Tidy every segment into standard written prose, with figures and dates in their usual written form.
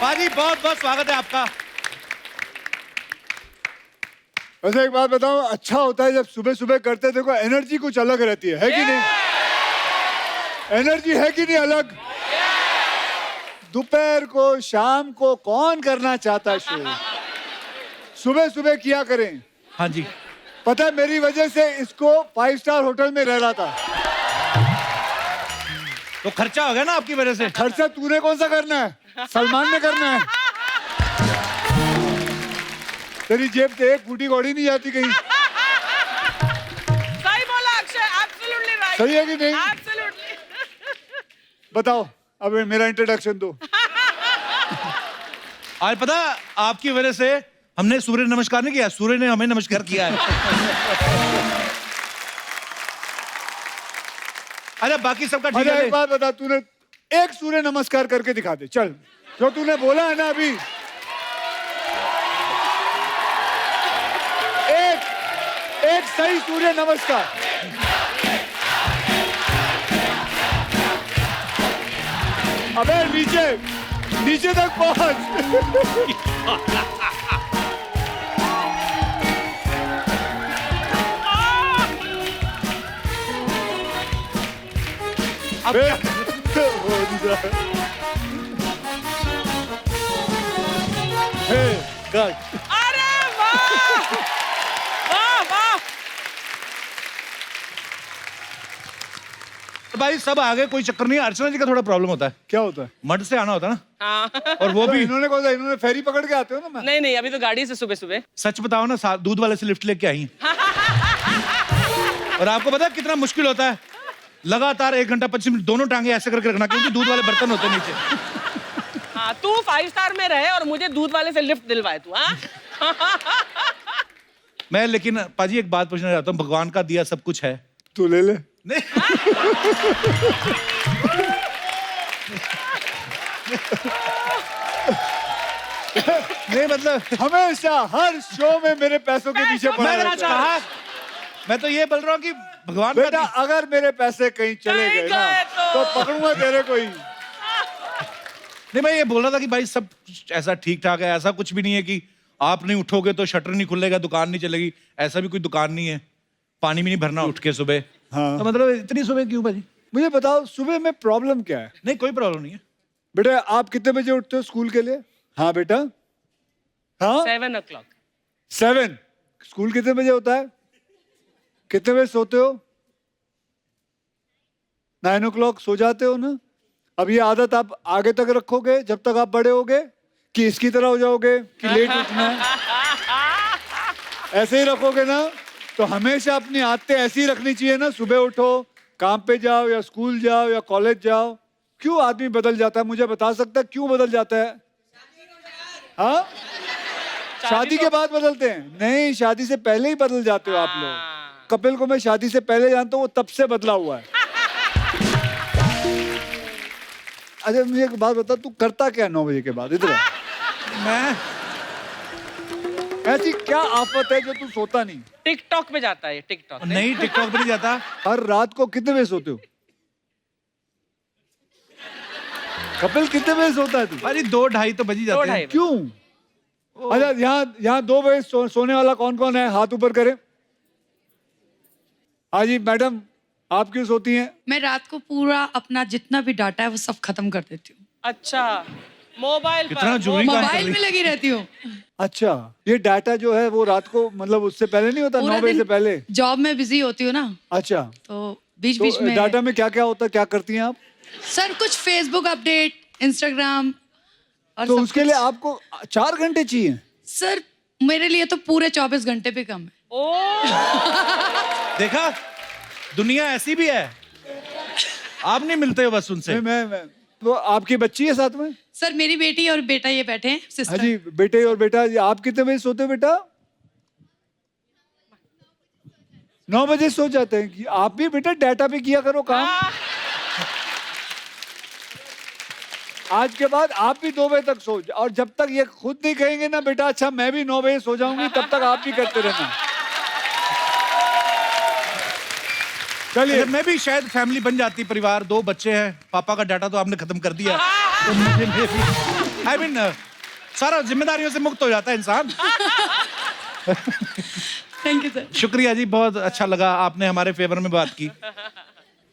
पाजी बहुत बहुत स्वागत है आपका। वैसे एक बात बताऊं, अच्छा होता है जब सुबह सुबह करते देखो, एनर्जी कुछ अलग रहती है कि नहीं? एनर्जी है कि नहीं अलग? दोपहर को शाम को कौन करना चाहता शो? सुबह सुबह किया करें। हाँ जी। पता है मेरी वजह से इसको 5 स्टार होटल में रह रहा था। तो खर्चा हो गया ना आपकी वजह से। खर्चा तूने कौन सा करना है? सलमान ने करना है। तेरी जेब से एक फूटी कौड़ी नहीं जाती कहीं। सही बोला अक्षय, एब्सोल्युटली राइट। सही है कि नहीं? एब्सोल्युटली। बताओ अब मेरा इंट्रोडक्शन दो। आज पता आपकी वजह से हमने सूर्य नमस्कार नहीं किया, सूर्य ने हमें नमस्कार किया है। अरे बाकी सबका ठीक है। एक बात बता, तूने एक सूर्य नमस्कार करके दिखा दे, चल। जो तूने बोला है ना अभी, एक सही सूर्य नमस्कार। अबे नीचे नीचे तक पहुंच। अरे वाह वाह वाह। भाई सब आ गए, कोई चक्कर नहीं है। अर्चना जी का थोड़ा प्रॉब्लम होता है। क्या होता है? मड से आना होता है ना। हाँ। और वो भी इन्होंने कौन सा, इन्होंने फेरी पकड़ के आते हो ना? मैं नहीं नहीं, अभी तो गाड़ी से सुबह सुबह। सच बताओ ना, दूध वाले से लिफ्ट लेके आई। और आपको पता है कितना मुश्किल होता है? लगातार 1 घंटा 25 मिनट दोनों टांगे ऐसे करके रखना, क्योंकि दूध वाले बर्तन होते हैं नीचे। हाँ, तू 5 स्टार में रहे और मुझे दूध वाले से लिफ्ट दिलवाए तू। हाँ। मैं लेकिन पाजी एक बात पूछना चाहता हूँ, भगवान का दिया सब कुछ है। तू ले ले। नहीं। नहीं मतलब हमेशा हर शो में मेरे पैसों के पीछे पड़ा मैंने रहता है। कहा, मैं तो ये बोल रहा हूँ कि भगवान का बेटा अगर मेरे पैसे कहीं चले कहीं गए ना गए तो पकड़ूंगा तेरे को ही। नहीं, मैं ये बोल रहा था कि भाई सब ऐसा ठीक ठाक है, ऐसा कुछ भी नहीं है कि आप नहीं उठोगे तो शटर नहीं खुलेगा, दुकान नहीं चलेगी। ऐसा भी कोई दुकान नहीं है। पानी भी नहीं भरना उठ के सुबह। हाँ। तो मतलब इतनी सुबह क्यों भाजी? मुझे बताओ सुबह में प्रॉब्लम क्या है? नहीं कोई प्रॉब्लम नहीं है। बेटा आप कितने बजे उठते हो स्कूल के लिए? हाँ बेटा, हाँ 7 o'clock। 7। स्कूल कितने बजे होता है? कितने बजे सोते हो? 9 o'clock सो जाते हो ना? अब ये आदत आप आगे तक रखोगे जब तक आप बड़े होगे, कि इसकी तरह हो जाओगे कि लेट उठना है? ऐसे ही रखोगे ना तो हमेशा अपनी आदतें ऐसी ही रखनी चाहिए ना। सुबह उठो, काम पे जाओ या स्कूल जाओ या कॉलेज जाओ। क्यों आदमी बदल जाता है? मुझे बता सकता है क्यों बदल जाता है? हाँ, शादी के बाद बदलते हैं? नहीं, शादी से पहले ही बदल जाते हो आप लोग। कपिल को मैं शादी से पहले जानता हूँ, वो तब से बदला हुआ है। अच्छा मुझे एक बात बता, तू करता क्या 9 बजे के बाद इधर? मैं ऐसी क्या आफत है जो तू सोता नहीं? टिकटॉक पे जाता है, टिकटॉक। नहीं टिकटॉक पे नहीं जाता। हर रात को कितने बजे सोते हो? कपिल कितने बजे सोता है तू? भाजी 2-2:30 तो बज ही जाते हैं। 2-2:30 क्यों? अच्छा यहाँ 2 बजे सोने वाला कौन कौन है? हाथ ऊपर करे। हाँ जी मैडम, आप क्यों सोती हैं? मैं रात को पूरा अपना जितना भी डाटा है वो सब खत्म कर देती हूँ। अच्छा, मोबाइल कितना पर जरूरी काम कर मोबाइल रही। में लगी रहती हूँ। अच्छा, ये डाटा जो है वो रात को मतलब उससे पहले नहीं होता? 9 बजे से पहले? जॉब में बिजी होती हूँ ना, अच्छा, तो बीच तो बीच में डाटा में क्या क्या होता है, क्या करती हैं आप? सर कुछ फेसबुक अपडेट, इंस्टाग्राम और तो सब उसके कुछ। लिए आपको 4 घंटे चाहिए? सर मेरे लिए तो पूरे 24 घंटे भी कम है। ओ, देखा, दुनिया ऐसी भी है। आप नहीं मिलते हो बस उनसे। मैं तो आपकी बच्ची है साथ में? सर मेरी बेटी और बेटा ये बैठे हैं, हाँ सिस्टर। जी, बेटे और बेटा। आप कितने बजे सोते हो बेटा? 9 बजे सो जाते हैं। कि आप भी बेटा डाटा पे किया करो काम। आज के बाद आप भी 2 बजे तक सो, और जब तक ये खुद नहीं कहेंगे ना बेटा अच्छा मैं भी 9 बजे सो जाऊंगी, तब तक आप भी करते रहना। चलिए, मैं भी शायद फैमिली बन जाती, परिवार, 2 बच्चे हैं, पापा का डाटा तो आपने खत्म कर दिया। तो मुझे आई मीन सारा जिम्मेदारियों से मुक्त हो जाता है इंसान। Thank you sir. शुक्रिया जी, बहुत अच्छा लगा, आपने हमारे फेवर में बात की।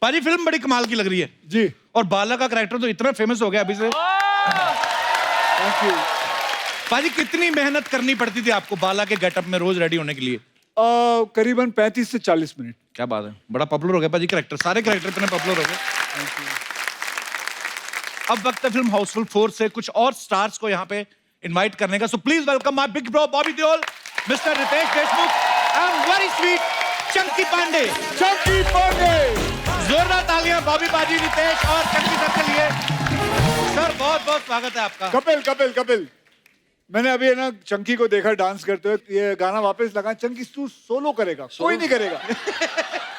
पाजी फिल्म बड़ी कमाल की लग रही है जी, और बाला का कैरेक्टर तो इतना फेमस हो गया अभी से। Thank you. पाजी कितनी मेहनत करनी पड़ती थी आपको बाला के गेटअप में रोज रेडी होने के लिए? करीबन 35 से 40 मिनट। क्या बात है, बड़ा पॉपुलर हो गया पाजी कैरेक्टर, सारे कैरेक्टर इतने पॉपुलर हो गए। अब वक्त है फिल्म हाउसफुल 4 से कुछ और स्टार्स को यहाँ पे इनवाइट करने का। So please welcome my big bro Bobby Deol, mister Riteish Deshmukh and very sweet Chunky Panday. Chunky Panday, जोरदार तालियां बॉबी पाजी, रितेश और चंकी सर के लिए। सर बहुत बहुत स्वागत है आपका। कपिल, मैंने अभी है ना चंकी को देखा डांस करते हुए। ये गाना वापस लगा, चंकी तू सोलो करेगा, कोई नहीं करेगा।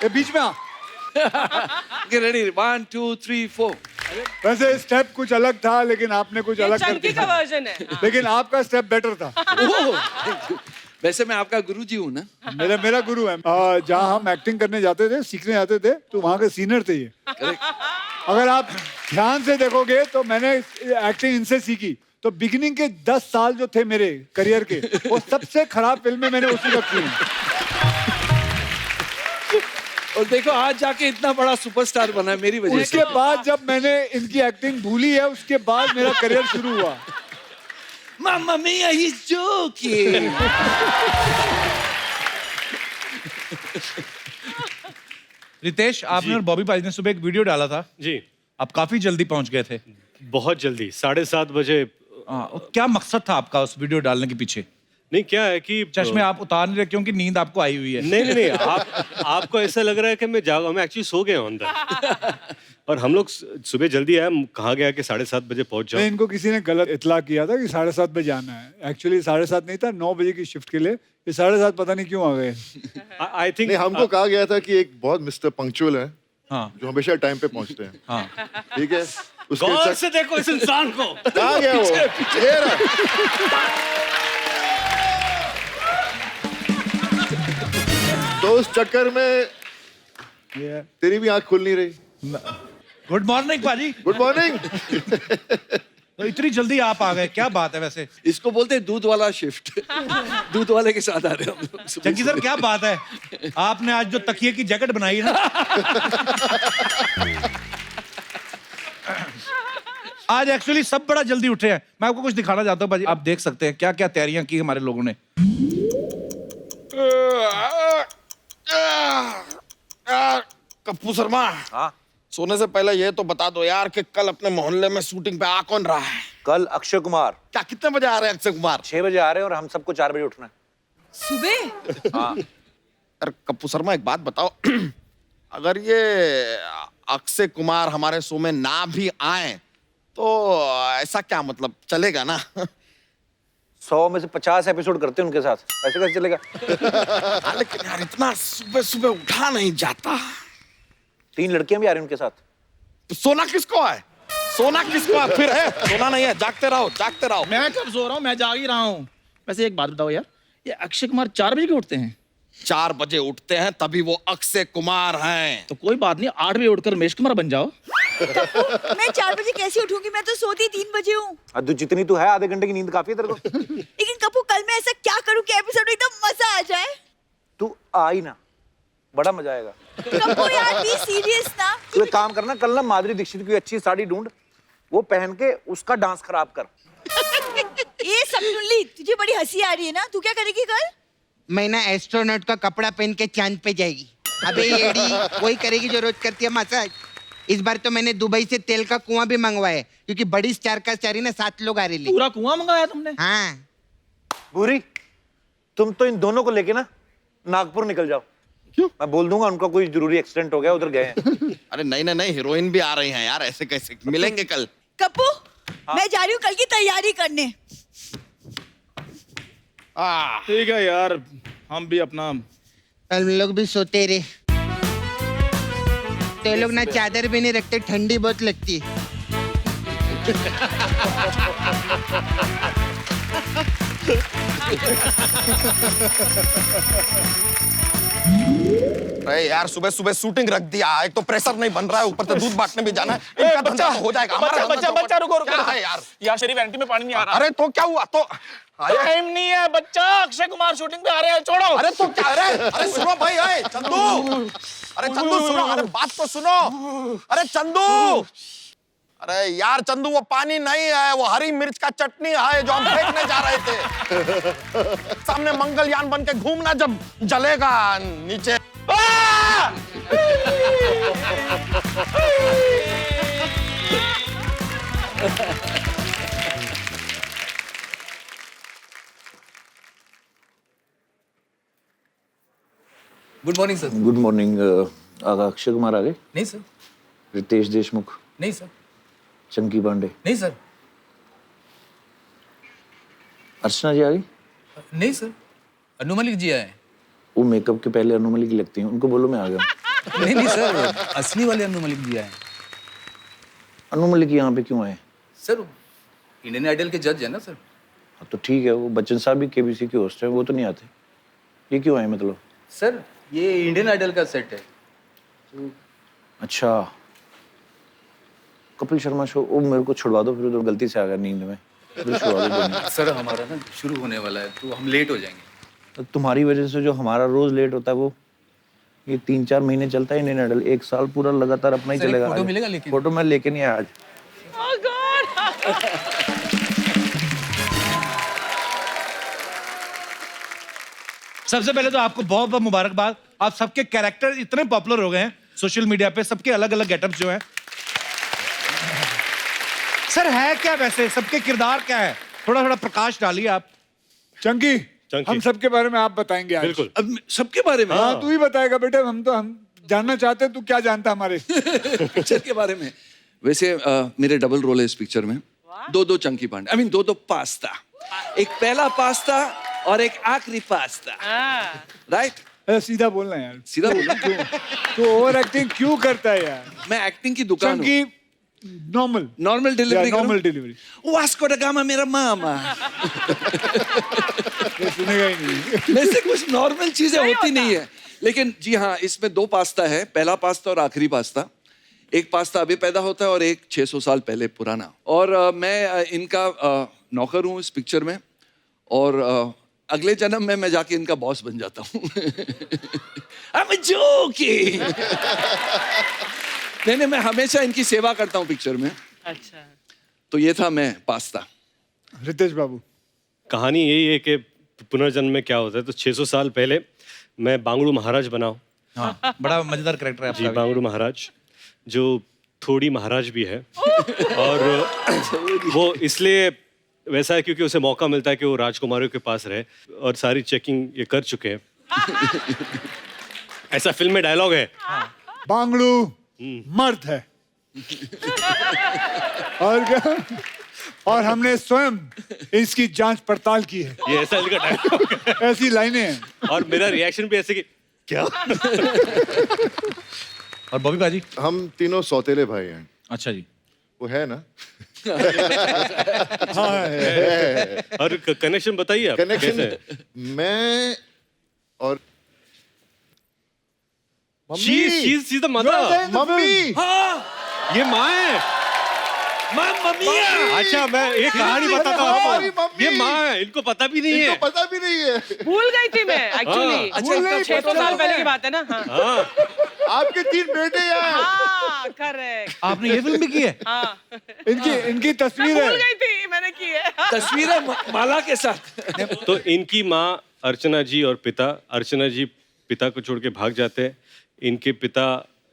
ये बीच में आ। Get ready. 1, 2, 3, 4. वैसे स्टेप कुछ अलग था, लेकिन आपने कुछ ये अलग कर चंकी का दिया। वर्जन है। हाँ। लेकिन आपका स्टेप बेटर था। वैसे मैं आपका गुरुजी हूँ ना। मेरा गुरु है। जहाँ हम एक्टिंग करने जाते थे, सीखने जाते थे, तो वहाँ के सीनियर थे ये। अगर आप ध्यान से देखोगे तो मैंने एक्टिंग इनसे सीखी। तो बिगिनिंग के 10 साल जो थे मेरे करियर के, वो सबसे खराब फिल्में मैंने उसी वक्त की हैं। और देखो आज जाके इतना बड़ा सुपरस्टार बना है मेरी वजह उसके से। बाद जब मैंने इनकी एक्टिंग भूली है, उसके बाद मेरा करियर शुरू हुआ। Mamma mia, he's joking. Ritesh, आपने और बॉबी पाजी ने सुबह एक वीडियो डाला था, जी, आप काफी जल्दी पहुंच गए थे। बहुत जल्दी 7:30 बजे। क्या मकसद था आपका उस वीडियो डालने के पीछे? नहीं, क्या है कि चश्मे आप उतार नहीं रहे क्योंकि नींद आपको आई हुई है। नहीं, आपको ऐसा लग रहा है कि मैं एक्चुअली सो गया हूं अंदर। और हम लोग सुबह जल्दी आए, कहा गया कि 7:30 बजे पहुंच नहीं, जाओ। इनको किसी ने गलत इतला किया था कि 7:30 बजे जाना है। एक्चुअली 7:30 नहीं था, 9 बजे की शिफ्ट के लिए। ये 7:30 पता नहीं क्यों आ गए। आई थिंक नहीं, हमको कहा गया था कि एक बहुत मिस्टर पंक्चुअल है हाँ जो हमेशा टाइम पे पहुंचते हैं। हाँ। ठीक है, उसके गौर चक- से देखो इस इंसान को। कहाँ गया वो? ये रहा। तो उस चक्कर में तेरी भी आंख खुल नहीं रही। गुड मॉर्निंग पाजी। Good morning. तो इतनी जल्दी आप आ गए, क्या बात है? वैसे इसको बोलते हैं दूध वाला शिफ्ट। दूध वाले के साथ आ रहे हैं हम लोग। चंकी सर, क्या बात है, आपने आज जो तकिए की जैकेट बनाई है ना, आज एक्चुअली सब बड़ा जल्दी उठे हैं। मैं आपको कुछ दिखाना चाहता हूँ पाजी, आप देख सकते हैं क्या क्या तैयारियां की हमारे लोगों ने। कप्पू शर्मा, सोने से पहले ये तो बता दो यार कि कल अपने मोहल्ले में शूटिंग पे आ कौन रहा है? कल अक्षय कुमार क्या कितने बजे आ रहे हैं अक्षय कुमार? 6 बजे आ रहे हैं और हम सबको 4 बजे उठना है। सुबह? अरे कप्पू शर्मा, एक बात बताओ। अगर ये अक्षय कुमार हमारे शो में ना भी आए तो ऐसा क्या मतलब, चलेगा ना? 100 में से 50 एपिसोड करते हैं उनके साथ, ऐसे कैसे चलेगा? हाँ, लेकिन यार इतना सुबह सुबह उठा नहीं जाता। 3 लड़कियां भी आ रही हैं उनके साथ। तो सोना किसको है? सोना किसको है? फिर है सोना नहीं है, जागते रहो जागते रहो। मैं कब सो रहा हूँ, मैं जाग ही रहा हूँ। वैसे एक बात बताओ यार, ये अक्षय कुमार 4 बजे क्यों उठते हैं? 4 बजे उठते हैं तभी वो अक्षय कुमार हैं। तो कोई बात नहीं, 8 बजे उठकर रमेश कुमार बन जाओ। मैं 4 बजे कैसे उठूंगी? मैं तो सोती 3 बजे हूँ। तू जितनी तू है, आधे घंटे की नींद काफी है तेरे को। लेकिन कपूर, कल मैं ऐसा क्या करूँ कि एपिसोड एकदम मजा आ जाए? तू आ ही ना, बड़ा मजा आएगा। कपूर यार, बी सीरियस ना। तू एक काम करना, कल ना माधुरी दीक्षित की अच्छी साड़ी ढूंढ, वो पहन के उसका डांस खराब कर। ये सब सुन ली, तुझे बड़ी हंसी आ रही है ना? तू क्या करेगी कल? मैं ना एस्ट्रोनॉट का कपड़ा पहन के चांद पे जाएगी। अबे येड़ी, वही करेगी जो रोज करती है मसाज। इस बार तो मैंने दुबई से तेल का कुआं भी मंगवाया है, क्योंकि बड़ी स्टार का स्टारी ना 7 लोग आ रहे हैं। पूरा कुआं मंगाया तुमने? हाँ। बुरी, तुम तो इन दोनों को लेके ना नागपुर निकल जाओ। क्यों? मैं बोल दूंगा उनका कोई जरूरी एक्सीडेंट हो गया, उधर गए हैं। अरे नहीं, हीरोइन भी आ रही हैं यार, ऐसे कैसे मिलेंगे कल? कपूर, मैं जा रही हूँ कल की तैयारी करने। ठीक है यार, हम भी अपना। हम लोग भी सोते रहे। तो ये लोग ना चादर भी नहीं रखते, ठंडी बहुत लगती है। अरे यार सुबह सुबह शूटिंग रख दिया, एक तो प्रेशर नहीं बन रहा है, ऊपर से दूध बांटने भी जाना है। इनका धंधा तो हो जाएगा, हमारा धंधा तो बच्चा रुको क्या है यार? यहाँ शरीफ एंटी में पानी नहीं आ रहा। अरे तो क्या हुआ? तो टाइम नहीं है बच्चा, अक्षय कुमार शूटिंग पे आ रहे हैं, छोड़ो। अरे तो क्या? अरे सुनो भाई, अरे चंदू, अरे चंदू सुनो, अरे बात तो सुनो। अरे चंदू, अरे यार चंदू वो पानी नहीं है, वो हरी मिर्च का चटनी है जो हम फेंकने जा रहे थे। सामने मंगलयान बन के घूमना जब जलेगा नीचे। Good morning sir. Good morning. Akshay Kumar आ गए? नहीं सर। रितेश देशमुख? नहीं सर। चंकी पांडे? नहीं सर। अर्चना जी आ गई? नहीं सर। अनु मलिक जी आए। वो मेकअप के पहले अनु मलिक लगती हैं, उनको बोलो मैं आ गया। नहीं नहीं सर, असली वाले अनु मलिक जी आए। अनु मलिक यहाँ पे क्यों आए? सर इंडियन आइडल के जज है ना सर। हाँ, तो ठीक है, वो बच्चन साहब भी केबीसी के होस्ट हैं, वो तो नहीं आते, ये क्यों आए मतलब? सर ये इंडियन आइडल का सेट है। अच्छा, कपिल शर्मा शो, वो मेरे को छुड़वा दो, फिर तो गलती से आ गया नींद में, फिर छुड़वा दो नहीं। सर हमारा ना शुरू होने वाला है तो हम लेट हो जाएंगे। तो तुम्हारी वजह से जो हमारा रोज लेट होता है वो ये 3-4 महीने चलता है इंडियन आइडल, 1 साल पूरा लगातार अपना ही सर, एक चलेगा। फोटो मिलेगा लेकिन? फोटो मैं लेके नहीं आया आज। Oh God! सबसे पहले तो आपको बहुत बहुत मुबारकबाद, आप सबके कैरेक्टर इतने पॉपुलर हो गए हैं सोशल मीडिया पे, सबके अलग अलग गेटअप्स जो हैं। सर है क्या वैसे, सबके किरदार क्या है, थोड़ा थोड़ा प्रकाश डालिए आप। चंकी, चंकी। हम सबके बारे में आप बताएंगे आज। बिल्कुल। अब सबके बारे में? हाँ तू ही बताएगा बेटे, हम जानना चाहते हैं तू क्या जानता है हमारे पिक्चर के बारे में। वैसे मेरे डबल रोल है इस पिक्चर में। दो चंकी पांडे, आई मीन दो पास्ता, एक पहला पास्ता और एक आखिरी पास्ता। राइट? सीधा बोलना यार, सीधा बोलना। तू ओवर एक्टिंग क्यों करता है यार? मैं एक्टिंग की दुकान हूँ। Chunky normal delivery normal delivery Vasco दा गामा मेरा मामा। सुनेगा ही नहीं। वैसे कुछ नॉर्मल चीजें होती नहीं है, लेकिन जी हाँ इसमें 2 पास्ता है, पहला पास्ता और आखिरी पास्ता। एक पास्ता अभी पैदा होता है और एक 600 साल पहले पुराना। और मैं इनका नौकर हूँ इस पिक्चर में, और अगले जन्म में मैं जाके इनका बॉस बन जाता हूँ। I'm joking। नहीं मैं हमेशा इनकी सेवा करता हूँ पिक्चर में। अच्छा। तो ये था मैं पास्ता। रितेश बाबू, कहानी यही है कि पुनर्जन्म में क्या होता है। तो 600 साल पहले मैं बांगड़ू महाराज बना हूं। हाँ, बड़ा मजेदार कैरेक्टर है जी, आपका। बांगड़ू महाराज, जो थोड़ी महाराज भी है। और वो इसलिए वैसा है क्योंकि उसे मौका मिलता है कि वो राजकुमारियों के पास रहे, और सारी चेकिंग ये कर चुके हैं। ऐसा फिल्म में डायलॉग है। बांगड़ू मर्द है और क्या? और हमने स्वयं इसकी जांच पड़ताल की है। ये ऐसा इनका डायलॉग है। ऐसी लाइनें हैं। और मेरा रिएक्शन भी ऐसे कि क्या। और बॉबी बाजी? हम तीनों सौतेले भाई हैं। अच्छा जी। वो है ना? हाँ है। और कनेक्शन बताइए आप। कनेक्शन कैसे है? मैं और She's the mother। मम्मी। ये माँ है। मम्मी। अच्छा मैं एक कहानी बताता हूँ हमारी आपको। मम्मी। ये माँ है, इनको पता भी नहीं है। इनको पता भी नहीं है। भूल गई थी मैं एक्चुअली। अच्छा, 600 साल पहले की बात है ना। हाँ हाँ, आपके 3 बेटे हैं। हाँ करेक्ट। आपने ये फिल्म भी की है? हाँ इनकी तस्वीर भूल है। गई थी, मैंने की है। तस्वीर है माला के साथ। तो इनकी माँ अर्चना जी और पिता, अर्चना जी पिता को छोड़ के भाग जाते हैं, इनके पिता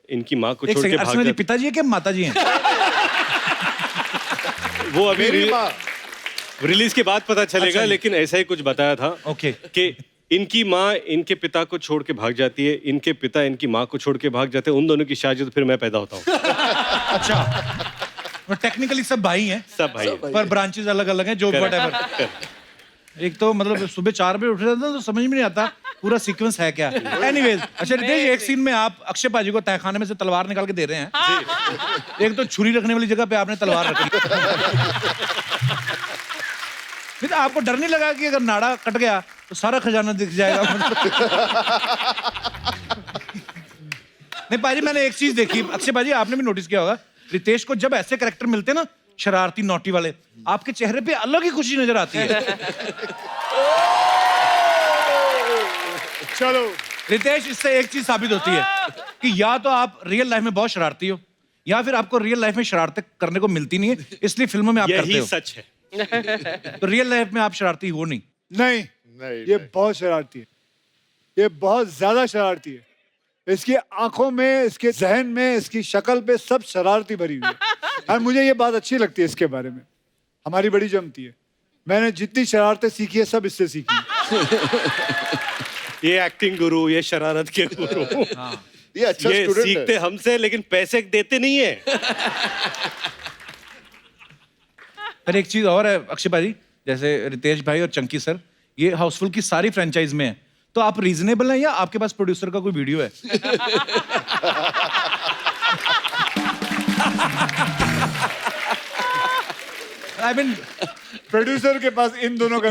इनकी माँ को एक छोड़ के सेकंड, भाग अर्चना जी जाते पिताजी है कि माताजी हैं? वो अभी मेरी माँ। रिलीज के बाद पता चलेगा। अच्छा जी। लेकिन ऐसा ही कुछ बताया था। ओके। कि इनकी माँ इनके पिता को छोड़ के भाग जाती है, इनके पिता इनकी माँ को छोड़ के भाग जाते हैं, उन दोनों की शादी, तो फिर मैं पैदा होता हूँ। अच्छा, टेक्निकली सब भाई हैं, सब भाई हैं। पर ब्रांचेस अलग अलग हैं, जो व्हाटएवर। एक तो मतलब सुबह 4 बजे उठ रहे थे तो समझ में नहीं आता पूरा सीक्वेंस है क्या। एनीवेज, अच्छा रितेश, एक सीन में आप अक्षय पाजी को तहखाने में से तलवार निकाल के दे रहे हैं। एक तो छुरी रखने वाली जगह पे आपने तलवार रखी। नहीं तो आपको डर नहीं लगा कि अगर नाड़ा कट गया तो सारा खजाना दिख जाएगा। नहीं पाजी, मैंने एक चीज देखी, अक्षय पाजी आपने भी नोटिस किया होगा, रितेश को जब ऐसे कैरेक्टर मिलते हैं ना, शरारती नोटी वाले, आपके चेहरे पे अलग ही खुशी नजर आती है। चलो रितेश, इससे एक चीज साबित होती है कि या तो आप रियल लाइफ में बहुत शरारती हो, या फिर आपको रियल लाइफ में शरारतें करने को मिलती नहीं है, इसलिए फिल्मों में आप करते यही हो। सच है। तो रियल लाइफ में आप शरारती हो नहीं। नहीं, ये बहुत शरारती है, ये बहुत ज्यादा शरारती है। इसकी आंखों में, इसके जहन में, इसकी शक्ल पे सब शरारती भरी हुई है। और मुझे ये बात अच्छी लगती है इसके बारे में, हमारी बड़ी जमती है। मैंने जितनी शरारतें सीखी है सब इससे सीखी है। ये एक्टिंग गुरु, ये शरारत के गुरु, ये अच्छा ये स्टूडेंट है। सीखते हमसे लेकिन पैसे देते नहीं है। पर एक चीज और है अक्षय भाई, जैसे रितेश भाई और चंकी सर, ये हाउसफुल की सारी फ्रेंचाइज में है, तो आप रीजनेबल हैं या आपके पास प्रोड्यूसर का कोई वीडियो है? आई मीन प्रोड्यूसर के पास इन दोनों का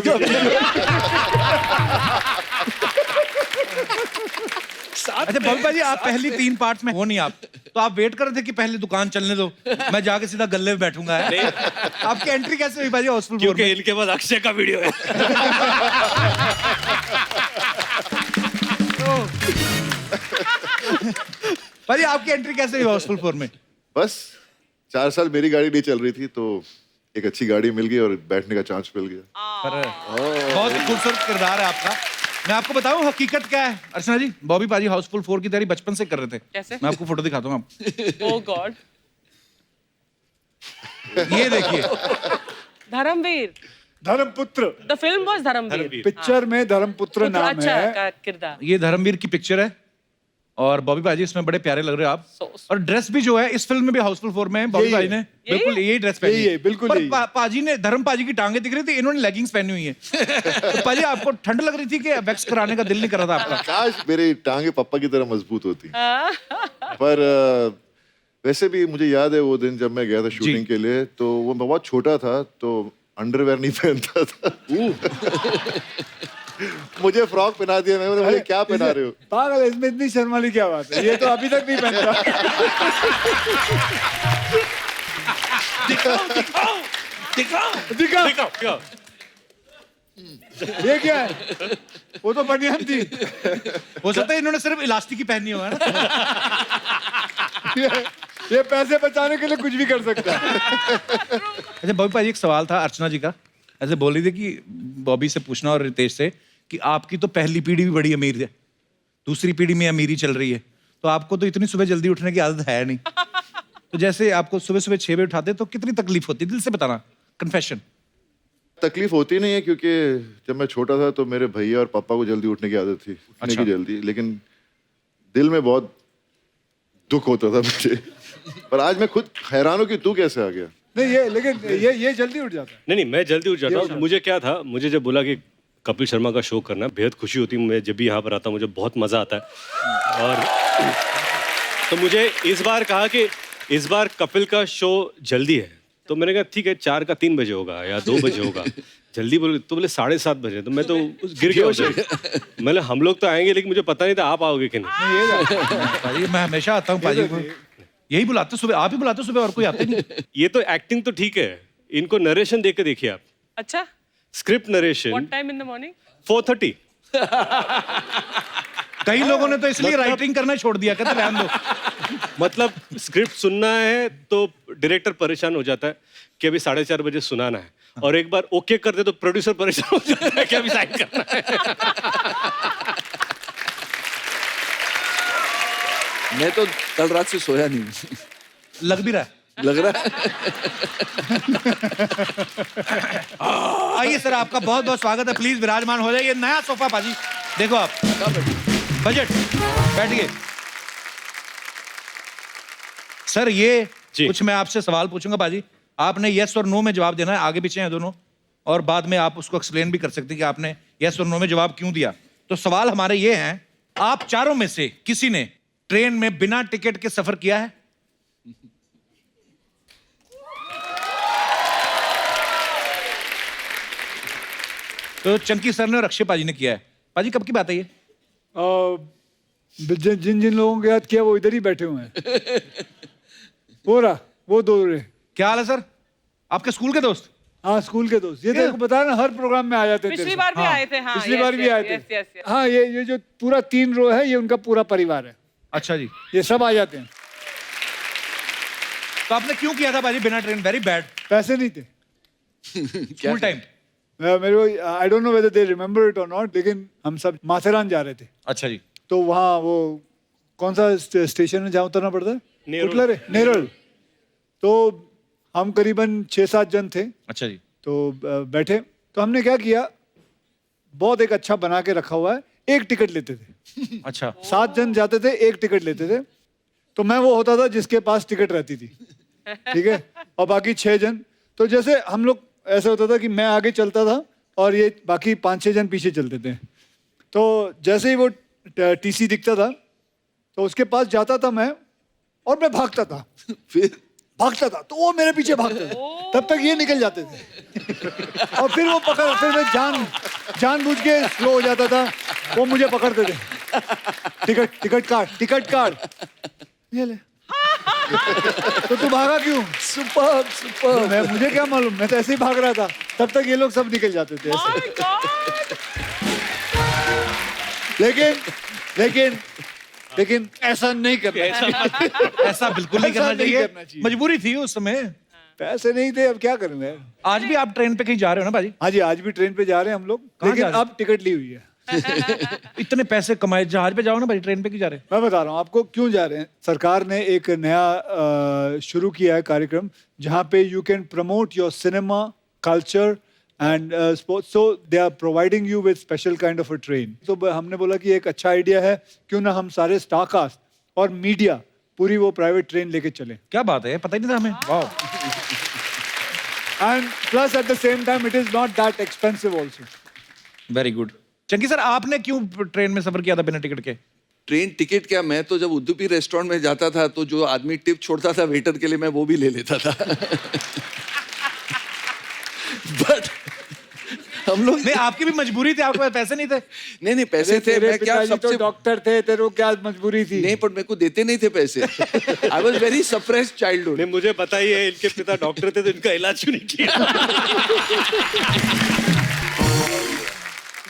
अच्छा बॉबी भाई, आप पहली 3 पार्ट्स में हो नहीं आप, तो आप वेट कर रहे थे कि पहले दुकान चलने दो, मैं जाके सीधा गल्ले में बैठूंगा। आपकी एंट्री कैसे हुई भाई हाउसफुल? क्योंकि इनके पास अक्षय का वीडियो है। भाई आपकी एंट्री कैसे हुई हाउसफुल 4 में? बस 4 साल मेरी गाड़ी नहीं चल रही थी, तो एक अच्छी गाड़ी मिल गई और बैठने का चांस मिल गया। बहुत ही खूबसूरत किरदार है आपका। मैं आपको बताऊं हकीकत क्या है अर्चना जी, बॉबी पाजी हाउसफुल 4 की तैयारी बचपन से कर रहे थे। कैसे? मैं आपको फोटो दिखाता हूँ आप। Oh god. ये देखिए, Dharamveer. Dharmputra. The film was Dharamveer. Picture में धर्मपुत्र नाम अच्छा है। का किरदार। ये धर्मवीर की पिक्चर है और बॉबी पाजी इसमें बड़े प्यारे लग रहे हो आप। और ड्रेस भी जो है इस फिल्म में भी हाउसफुल 4 में है, बॉबी पाजी ने बिल्कुल यही ड्रेस पहनी यही है, बिल्कुल पर यही है। पाजी ने, धर्म पाजी की टांगे दिख रही थी, इन्होंने लेगिंग्स पहनी हुई है। तो पाजी आपको ठंड लग रही थी कि वैक्स कराने का दिल नहीं कर रहा था आपका? काश मेरी टांगे पापा की तरह मजबूत होती। पर वैसे भी मुझे याद है वो दिन जब मैं गया था शूटिंग के लिए, तो वो मैं बहुत छोटा था, तो अंडरवेयर नहीं पहनता था। मुझे फ्रॉक पहना दिया, मैं बोला, मुझे क्या पहना रहे हो? पागल, इसमें इतनी शर्म वाली क्या बात है? ये तो अभी तक नहीं पहनता। दिखाओ। ये क्या है? वो तो बनियान थी। हो सकता है इन्होंने सिर्फ इलास्टिक ही पहनी हो, है ना? ये पैसे बचाने के लिए कुछ भी कर सकता है। अच्छा बॉबी पाजी, एक सवाल था अर्चना जी का, ऐसे बोल रही थी कि बॉबी से पूछना और रितेश से कि आपकी तो पहली पीढ़ी भी बड़ी अमीर है, दूसरी पीढ़ी में अमीरी चल रही है, तो आपको तो इतनी सुबह जल्दी उठने की आदत है नहीं, तो जैसे आपको सुबह सुबह 6 बजे उठाते तो कितनी तकलीफ होती, दिल से बताना, कन्फेशन। तकलीफ होती नहीं है, क्योंकि जब मैं छोटा था तो मेरे भैया और पापा को जल्दी उठने की आदत थी, उठने की जल्दी, लेकिन दिल में बहुत दुख होता था मुझे। पर आज मैं खुद हैरान हूँ कि तू कैसे आ गया। नहीं ये, लेकिन ये जल्दी उठ जाता है। नहीं, मैं जल्दी उठ जाता हूँ। मुझे क्या था, मुझे जब बोला कि कपिल शर्मा का शो करना, बेहद खुशी होती है। मैं जब भी यहाँ पर आता हूँ मुझे बहुत मज़ा आता है। और तो मुझे इस बार कहा कि इस बार कपिल का शो जल्दी है, तो मैंने कहा ठीक है 4 का 3 बजे होगा या 2 बजे होगा। जल्दी बोले तो बोले 7:30 बजे, तो मैं तो गिर गया उधर। मैंने हम लोग तो आएंगे, लेकिन मुझे पता नहीं था आप आओगे कि नहीं। पाजी मैं हमेशा आता हूँ पाजी को, यही बुलाते सुबह, आप ही बुलाते सुबह, और कोई आते नहीं। ये तो एक्टिंग तो ठीक है, इनको नरेशन देख के देखिए आप। अच्छा, script narration. What time in the morning? 4:30। कई लोगों ने तो इसलिए राइटिंग करना छोड़ दिया, कहते रहने दो। मतलब स्क्रिप्ट सुनना है तो डायरेक्टर परेशान हो जाता है कि अभी 4:30 बजे सुनाना है, और एक बार ओके कर दे तो प्रोड्यूसर परेशान हो जाता है कि अभी साइन करना है। मैं तो कल रात से सोया नहीं। लग भी रहा है। लग रहा है। आइए सर, आपका बहुत बहुत स्वागत है, प्लीज विराजमान हो जाइए। नया सोफा पाजी, देखो आप, बजट, बैठिए। सर ये कुछ मैं आपसे सवाल पूछूंगा पाजी, आपने यस और नो में जवाब देना है, आगे पीछे हैं दोनों, और बाद में आप उसको एक्सप्लेन भी कर सकते हैं कि आपने यस और नो में जवाब क्यों दिया। तो सवाल हमारे ये हैं, आप चारों में से किसी ने ट्रेन में बिना टिकट के सफर किया है? तो चंकी सर ने और अक्षय पाजी ने किया है। पाजी कब की बात है ये? जिन जिन लोगों को याद किया वो इधर ही बैठे हुए हैं। वो दो रहे। क्या हाल है सर? आपके स्कूल के दोस्त? हाँ, स्कूल के दोस्त। ये तेरे को बता ना, हर प्रोग्राम में आ जाते थे। पिछली बार भी आए थे। हाँ, पिछली बार भी आए थे। हाँ, ये जो पूरा 3 रो है, ये उनका पूरा परिवार है। अच्छा जी। ये सब आ जाते हैं। तो आपने क्यों किया था पाजी बिना ट्रेन? Very bad. पैसे नहीं थे। School time. मेरे को I don't know whether they remember it और नॉट, लेकिन हम सब माथेरान जा रहे थे। अच्छा जी। तो वहाँ वो कौन सा स्टेशन है जहाँ उतरना पड़ता है? नेरल। तो हम करीबन 6-7 जन थे। अच्छा जी। तो बैठे, तो हमने क्या किया, बहुत एक अच्छा बना के रखा हुआ है, एक टिकट लेते थे। अच्छा। 7 जन जाते थे, एक टिकट लेते थे। तो मैं वो होता था जिसके पास टिकट रहती थी, ठीक है, और बाकी 6 जन। तो जैसे हम लोग, ऐसा होता था कि मैं आगे चलता था और ये बाकी 5-6 जन पीछे चलते थे। तो जैसे ही वो टीसी दिखता था तो उसके पास जाता था मैं, और मैं भागता था। फिर भागता था तो वो मेरे पीछे भागते थे, तब तक ये निकल जाते थे। और फिर वो फिर मैं जानबूझ के स्लो हो जाता था, वो मुझे पकड़ते थे। टिकट कार्ड ये ले। तो तू भागा क्यों? सुपर। मुझे क्या मालूम, मैं तो ऐसे ही भाग रहा था। तब तक ये लोग सब निकल जाते थे ऐसे। लेकिन ऐसा नहीं करना चाहिए। ऐसा बिल्कुल नहीं करना चाहिए। मजबूरी थी उस समय, पैसे नहीं थे, अब क्या करेंगे। आज भी आप ट्रेन पे कहीं जा रहे हो ना भाजी? हाँ जी, आज भी ट्रेन पे जा रहे हैं हम लोग, लेकिन अब टिकट ली हुई है। इतने पैसे कमाए, जहाज पे जाओ ना भाई, ट्रेन पे क्यों जा रहे हैं? मैं बता रहा हूँ आपको क्यों जा रहे हैं। सरकार ने एक नया शुरू किया है कार्यक्रम, जहाँ पे you can promote your cinema, culture and sports. So they are providing you with special kind of a train. तो हमने बोला कि एक अच्छा आइडिया है, क्यों ना हम सारे स्टार कास्ट और मीडिया पूरी वो प्राइवेट ट्रेन लेके चले। क्या बात है, पता ही नहीं था हमें। Wow. And plus at the same time it is not that expensive also. Very good. Chunky sir, आपने क्यों ट्रेन में सफर किया था बिना टिकट के? ट्रेन टिकट क्या, मैं तो जब उद्दूपी रेस्टोरेंट में जाता था तो जो आदमी टिप छोड़ता था वेटर के लिए, मैं वो भी ले लेता था। बट हम लोग नहीं, आपकी भी मजबूरी थी, आपके पास पैसे नहीं थे? नहीं पैसे थे। मैं क्या सबसे डॉक्टर थे, तेरे को क्या मजबूरी थी? नहीं, पर मेरे को देते नहीं थे पैसे। I was very suppressed childhood. नहीं, मुझे पता ही है इनके पिता डॉक्टर थे, तो इनका इलाज क्यों नहीं किया?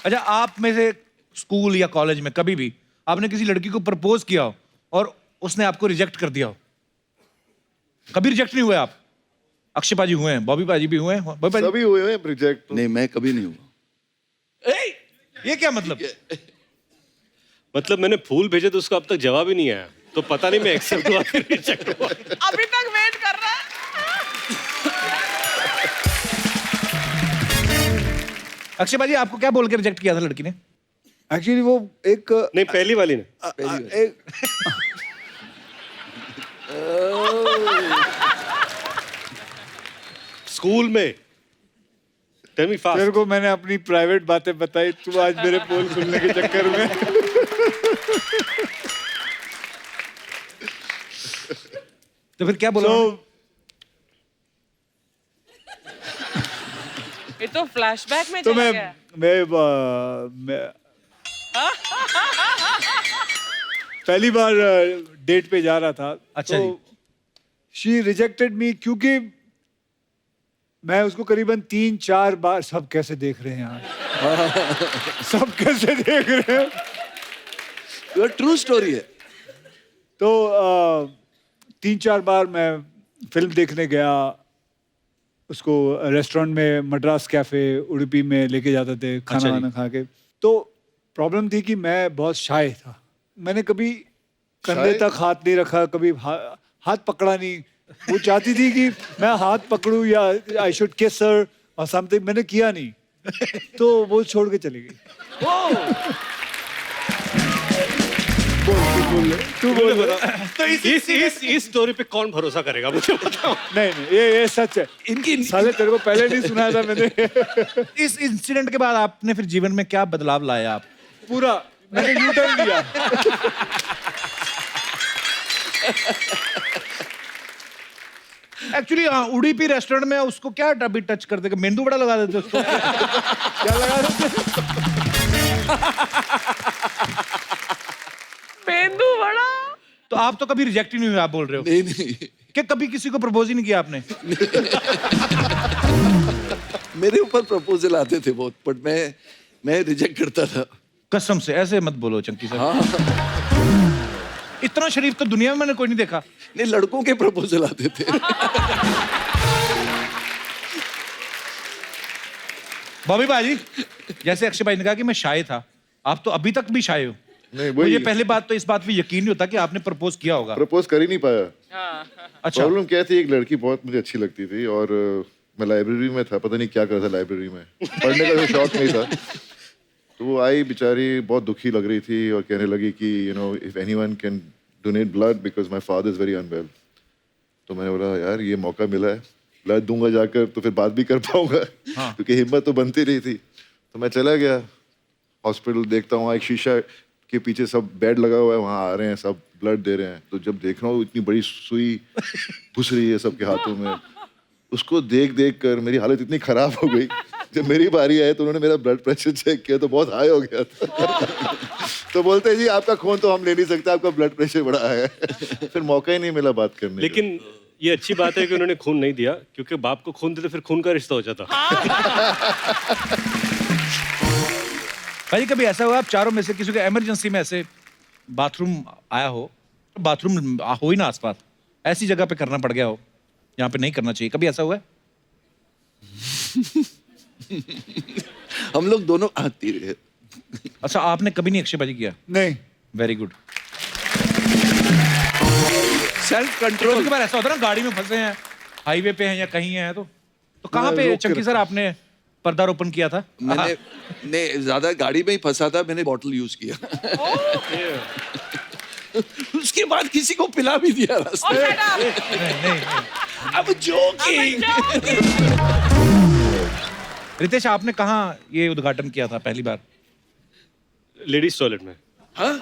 अच्छा, आप में से स्कूल या कॉलेज में कभी भी आपने किसी लड़की को प्रपोज किया हो और उसने आपको रिजेक्ट कर दिया हो? कभी रिजेक्ट नहीं हुए आप? अक्षय पाजी हुए हैं, बॉबी पाजी भी हुए हैं, बॉबी पाजी सभी हुए हैं रिजेक्ट। नहीं, मैं कभी नहीं हुआ। ये क्या मतलब? मतलब मैंने फूल भेजे तो उसका अब तक जवाब ही नहीं आया, तो पता नहीं मैं एक्सेप्ट हुआ कि रिजेक्ट हुआ। अभी तक वेट कर रहा है। अक्षय पाजी, आपको क्या बोल के रिजेक्ट किया था लड़की ने? एक्चुअली वो एक नहीं, पहली वाली ने। स्कूल में। Tell me fast. तेरे को मैंने अपनी प्राइवेट बातें बताई, तू आज मेरे पोल खुलने के चक्कर में। तो फिर क्या बोला? ये तो फ्लैशबैक में तो चला गया। मैं पहली बार डेट पे जा रहा था। अच्छा तो शी रिजेक्टेड मी, क्योंकि मैं उसको करीबन 3-4 बार, सब कैसे देख रहे हैं यार। सब कैसे देख रहे हैं। ये ट्रू स्टोरी है। तो 3-4 बार मैं फिल्म देखने गया, उसको रेस्टोरेंट में, मद्रास कैफे उडुपी में लेके जाते थे खाना वाना खा के। तो प्रॉब्लम थी कि मैं बहुत शाय था, मैंने कभी कंधे तक हाथ नहीं रखा, कभी हाथ पकड़ा नहीं। वो चाहती थी कि मैं हाथ पकड़ूं या आई शुड किस हर और समथिंग, मैंने किया नहीं। तो वो छोड़ के चली गई। तू बोल। तो इस स्टोरी पे कौन भरोसा करेगा, मुझे बताओ। नहीं, ये सच है। इनकी साले तेरे को पहले नहीं सुनाया था मैंने। इस इंसिडेंट के बाद आपने फिर जीवन में क्या बदलाव लाया? आप पूरा मैंने यू टर्न लिया। एक्चुअली हाँ, उडुपी रेस्टोरेंट में उसको क्या अभी टच कर देगा, मेंदू बड़ा लगा देते उसको। क्या लगा देते? मेंदू बड़ा। तो आप तो कभी रिजेक्ट ही नहीं हुए, आप बोल रहे हो नहीं नहीं, कि कभी किसी को प्रपोज ही नहीं किया आपने? मेरे ऊपर प्रपोजल आते थे बहुत, बट मैं रिजेक्ट करता था। कसम से ऐसे मत बोलो चंकी सर। इतना शरीफ तो दुनिया में मैंने कोई नहीं देखा। नहीं, लड़कों के प्रपोजल आते थे। बॉबी भाजी, जैसे अक्षय भाई ने कहा कि मैं शाय था, आप तो अभी तक भी शाय हो। नहीं, मुझे वही पहली बात तो इस बात पे यकीन नहीं होता कि आपने प्रपोज किया होगा। प्रपोज कर ही नहीं पाया। अच्छा, प्रॉब्लम क्या थी, एक लड़की बहुत मुझे अच्छी लगती थी और मैं लाइब्रेरी में था, पता नहीं क्या कर रहा था लाइब्रेरी में, पढ़ने का कोई शौक नहीं था। तो वो आई बेचारी, बहुत दुखी लग रही थी और कहने लगी कि you know if anyone can donate blood because my father is very unwell. तो मैंने बोला यार ये मौका मिला है, ब्लड दूंगा जाकर तो फिर बात भी कर पाऊंगा, क्योंकि हिम्मत तो बनती रही थी। तो मैं चला गया हॉस्पिटल, देखता हूँ एक शीशा के पीछे सब बेड लगा हुआ है, वहाँ आ रहे हैं सब ब्लड दे रहे हैं। तो जब देख रहा हूँ इतनी बड़ी सुई घुस रही है सबके हाथों में, उसको देख देख कर मेरी हालत इतनी खराब हो गई। जब मेरी बारी आई तो उन्होंने मेरा ब्लड प्रेशर चेक किया तो बहुत हाई हो गया था। तो बोलते हैं जी आपका खून तो हम ले नहीं सकते, आपका ब्लड प्रेशर बड़ा है। फिर मौका ही नहीं मिला बात करने का। लेकिन ये अच्छी बात है कि उन्होंने खून नहीं दिया, क्योंकि बाप को खून देते फिर खून का रिश्ता हो जाता। भाई कभी ऐसा हुआ आप चारों में से किसी को इमरजेंसी में ऐसे बाथरूम आया हो, बाथरूम हो ही ना आसपास, ऐसी जगह पे करना पड़ गया हो यहाँ पे नहीं करना चाहिए, कभी ऐसा हुआ है? हम लोग दोनों आती रहे। अच्छा, आपने कभी नहीं अक्षयबाजी किया? नहीं। Very good. Self control. कभी बार ऐसा होता है ना, गाड़ी में फंसे हैं, हाईवे पे हैं या कहीं हैं, तो कहाँ पे चंकी सर आपने पर्दारोपण किया था? मैंने नहीं, ज्यादा गाड़ी में ही फंसा था, मैंने बॉटल यूज किया। उसके बाद किसी को पिला भी दिया रास्ते में। अब जोकिंग। रितेश, आपने कहाँ ये उद्घाटन किया था पहली बार? लेडीज टॉयलेट में। हाँ?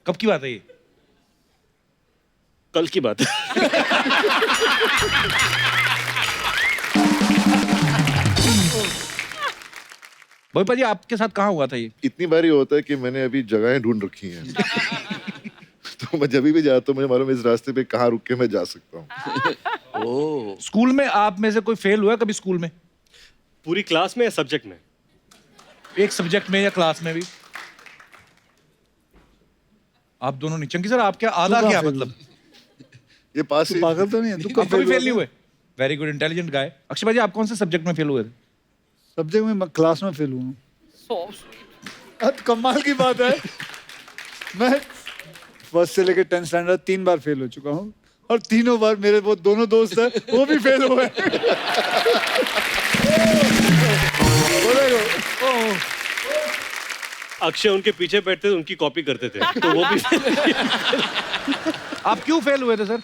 कब की बात है ये? कल की बात है। भोपाल जी, आपके साथ कहाँ हुआ था ये? इतनी बार ये होता है कि मैंने अभी जगहें ढूंढ रखी हैं। तो मैं जब भी जाता हूँ मुझे मालूम है इस रास्ते पे कहाँ रुक के मैं जा सकता हूँ। ओह। स्कूल में आप में से कोई फेल हुआ कभी स्कूल में? पूरी क्लास में या सब्जेक्ट में? एक सब्जेक्ट में या क्लास में भी? आप दोनों नहीं। चंकी सर, आप क्या आधा क्या मतलब? ये पास ही पागल तो नहीं है? आप कभी फेल नहीं हुए? वेरी गुड, इंटेलिजेंट गाय। अक्षय भाई, आप कौन से सब्जेक्ट में फेल हुए थे? सब्जेक्ट में क्लास में फेल हुआ। कमाल की बात है, मैं फर्स्ट से लेकर 10th स्टैंडर्ड 3 बार फेल हो चुका हूँ और तीनों बार मेरे वो दोनों दोस्त हैं वो भी फेल हुए। अक्षय उनके पीछे बैठते थे, उनकी कॉपी करते थे, तो वो भी। आप क्यों फेल हुए थे सर?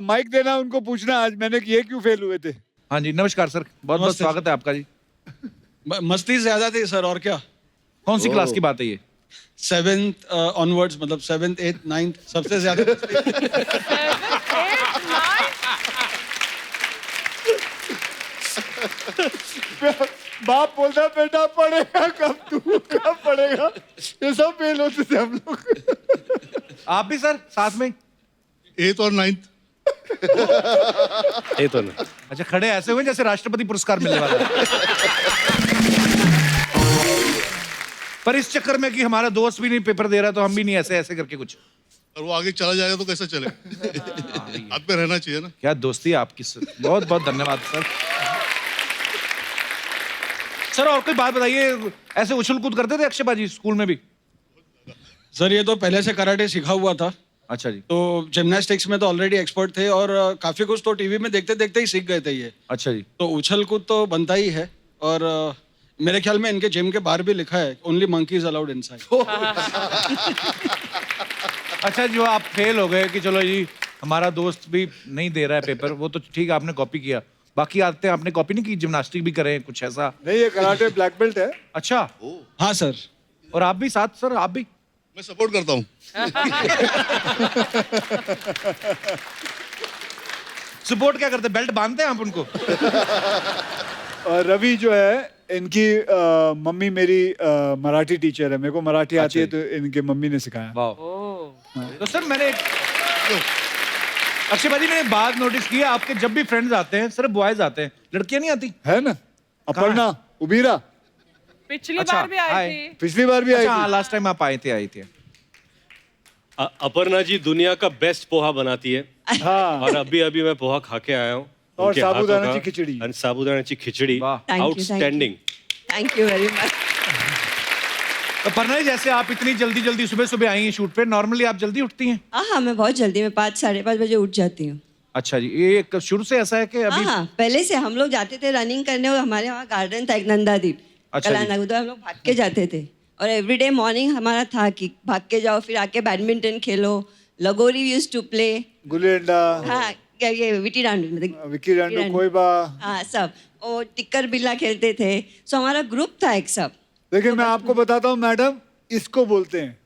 माइक देना उनको पूछना आज मैंने कि ये क्यों फेल हुए थे। हाँ जी, नमस्कार सर, बहुत बहुत स्वागत है आपका जी। मस्ती ज्यादा थी सर, और क्या। कौन सी क्लास की बात है ये? 7th ऑनवर्ड्स, मतलब 7th 8th 9th सबसे ज्यादा। बाप बोलता बेटा पढ़ेगा कब, तू कब पढ़ेगा, ये सब फेल होते थे हम लोग। आप भी सर साथ में? 8th और 9th। ये तो नहीं। अच्छा, खड़े ऐसे हुए जैसे राष्ट्रपति पुरस्कार मिलने वाला है। पर इस चक्कर में कि हमारा दोस्त भी नहीं पेपर दे रहा तो हम भी नहीं, ऐसे ऐसे करके कुछ। और वो आगे चला जाएगा तो कैसे चले? हाथ में रहना चाहिए ना। क्या दोस्ती है आपकी सर, बहुत बहुत धन्यवाद सर। सर और कोई बात बताइए, ऐसे उछल कूद करते थे अक्षय बाजी स्कूल में भी? सर ये तो पहले से कराटे सीखा हुआ था, अच्छा जी। तो जिम्नास्टिक्स में तो ऑलरेडी एक्सपर्ट थे और काफी कुछ तो टीवी में देखते देखते ही सीख गए थे ये। अच्छा जी। तो उछल कूद तो बनता ही है, और मेरे ख्याल में इनके जिम के बाहर भी लिखा है ओनली मंकीज अलाउड इनसाइड। अच्छा, जो आप फेल हो गए कि चलो जी हमारा दोस्त भी नहीं दे रहा है पेपर, वो तो ठीक है, आपने कॉपी किया, बाकी आते हैं आपने कॉपी नहीं की, जिम्नास्टिक भी करें कुछ ऐसा? नहीं, ये कराटे ब्लैक बेल्ट है। अच्छा। हाँ सर। और आप भी साथ? सर आप भी? मैं सपोर्ट करता हूँ। सपोर्ट क्या करते, बेल्ट बांधते हैं आप उनको? और रवि जो है इनकी मम्मी मेरी मराठी टीचर है, मेरे को मराठी आती है तो इनके मम्मी ने सिखाया। वाह। तो सर मैंने अक्षय भाजी मैंने एक बात नोटिस की है, आपके जब भी फ्रेंड्स आते हैं सिर्फ बॉयज आते हैं, लड़कियां नहीं आती? है ना, अपर्णा उबीरा पिछली बार भी आई थी। पिछली बार भी आई अच्छा थी। लास्ट टाइम आप आई थे। अपर्णा जी दुनिया का बेस्ट पोहा बनाती है। हाँ। और अभी मैं पोहा खा के आया हूँ। और उनके हाथों साबूदाना का। की खिचड़ी। और साबूदाना खिचड़ी you. Outstanding. Thank you very much. तो पर्णा जी, जैसे आप इतनी जल्दी सुबह आई हैं शूट पे, नॉर्मली आप जल्दी उठती हैं? हाँ, मैं बहुत जल्दी, मैं 5 साढ़े 5 बजे उठ जाती हूँ। अच्छा जी, ये शुरू से ऐसा है कि अभी? हाँ, पहले से हम लोग जाते थे रनिंग करने, और हमारे वहाँ गार्डन था एक नंदादीप। अच्छा जी। कलानगर, उधर हम लोग भाग के जाते थे, और एवरीडे मॉर्निंग हमारा था कि भाग के जाओ, फिर आके बैडमिंटन खेलो, लगोरी used to play. Gulli danda. हाँ, क्या ये विटी डांडू, विक्की डांडू, कोईबा। हाँ सब, और टिक्कर बिल्ला खेलते थे। सो हमारा ग्रुप था एक सब। देखिए मैं आपको बताता हूँ मैडम, इसको बोलते हैं,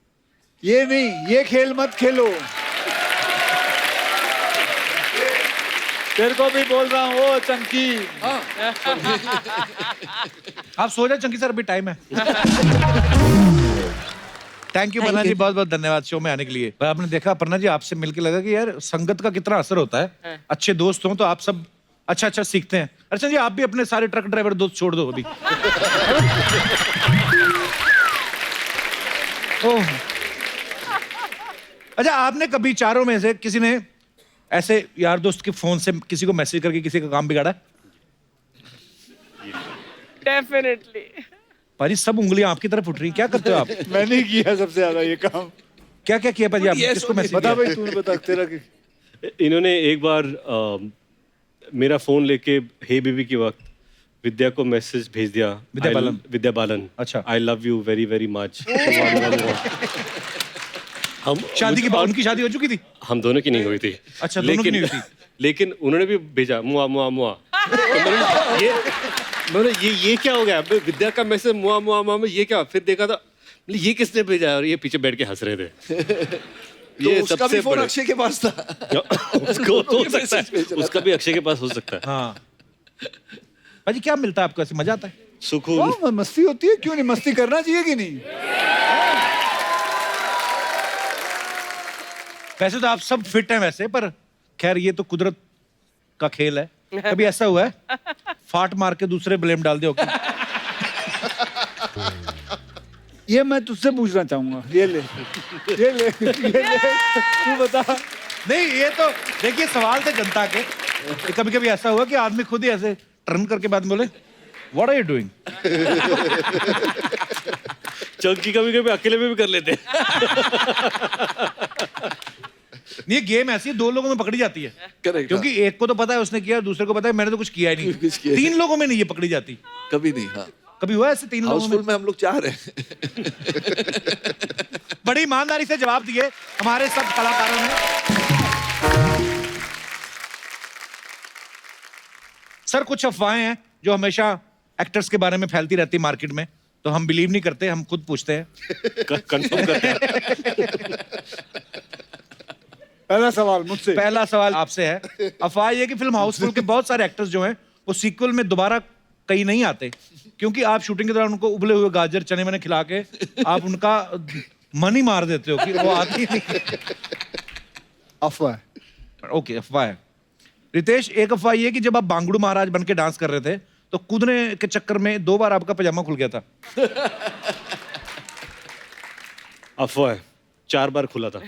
ये नहीं, ये खेल मत खेलो। तेरे को भी बोल रहा हूँ, ओ चंकी। आप सो जाए चंकी सर, अभी टाइम है। थैंक यू पर्णा जी, बहुत बहुत धन्यवाद शो में आने के लिए। आपने देखा पर्णा जी, आपसे मिलके लगा कि यार संगत का कितना असर होता है। अच्छे दोस्त हों तो आप सब अच्छा सीखते हैं। अच्छा जी, आप भी अपने सारे ट्रक ड्राइवर दोस्त छोड़ दो अभी। ओह। अच्छा, आपने कभी चारों में से किसी ने ऐसे यार दोस्त के फोन से किसी को मैसेज करके किसी का काम बिगाड़ा? डेफिनेटली। पाजी सब उंगलियां आपकी तरफ उठ रही, क्या करते हो आप? मैंने ही किया सबसे ज्यादा ये काम। क्या किया पाजी आपने? किसको मैसेज बता किया? भाई, तूने बता तेरा की। इन्होंने एक बार मेरा फोन लेके हे बेबी के वक्त विद्या को मैसेज भेज दिया। विद्या बालन। अच्छा। I love you very very much. हम शादी की उनकी शादी हो चुकी थी? हम दोनों की नहीं हुई थी। अच्छा, दोनों की नहीं हुई थी। लेकिन उन्होंने भी भेजा मुआ मुआ मुआ। तो ये क्या हो गया? विद्या का मैसेज मुआ मुआ मुआ में, ये क्या? फिर देखा था ये किसने भेजा, और ये पीछे बैठ के हंस रहे थे। तो उसका भी फोन अक्षय के पास था। उसको तो हो सकता है, उसका भी अक्षय के पास हो सकता है। हाँ भाजी, क्या मिलता है आपको? ऐसे मजा आता है? सुकून। मस्ती होती है, क्यों नहीं? मस्ती करना चाहिए कि नहीं? वैसे तो आप सब फिट हैं वैसे, पर खैर ये तो कुदरत का खेल है। कभी ऐसा हुआ है फाट मार के दूसरे ब्लेम डाल दिया? ये मैं तुझसे पूछना चाहूंगा, ये ले तू बता। नहीं, ये तो देखिए सवाल थे जनता के। कभी कभी ऐसा हुआ कि आदमी खुद ही ऐसे टर्न करके बाद बोले what are you doing? Chunky कभी अकेले में भी कर लेते हैं। ये गेम ऐसी है, 2 लोगों में पकड़ी जाती है। करेक्ट। क्योंकि एक को तो पता है उसने किया, दूसरे को पता है मैंने तो कुछ किया ही नहीं। कुछ किया 3 लोगों में नहीं ये पकड़ी जाती। कभी नहीं। हाँ, कभी हुआ ऐसे 3 लोगों हाउसफुल में हम लोग 4 हैं। बड़ी ईमानदारी से जवाब दिए हमारे सब कलाकारों ने। सर, कुछ अफवाहें हैं जो हमेशा एक्टर्स के बारे में फैलती रहती मार्केट में, तो हम बिलीव नहीं करते, हम खुद पूछते हैं। कंफर्म करते हैं। पहला सवाल मुझसे। पहला सवाल आपसे है। अफवाह ये कि फिल्म हाउसफुल के बहुत सारे एक्टर्स जो हैं वो सीक्वल में दोबारा कहीं नहीं आते, क्योंकि आप शूटिंग के दौरान उनको उबले हुए गाजर चने मैंने खिला के आप उनका मन ही मार देते हो कि वो आती नहीं। अफवाह है। ओके, अफवाह है। रितेश, एक अफवाह ये कि जब आप बांगड़ू महाराज बन के डांस कर रहे थे तो कूदने के चक्कर में 2 बार आपका पजामा खुल गया था। अफवाह है, 4 बार खुला था।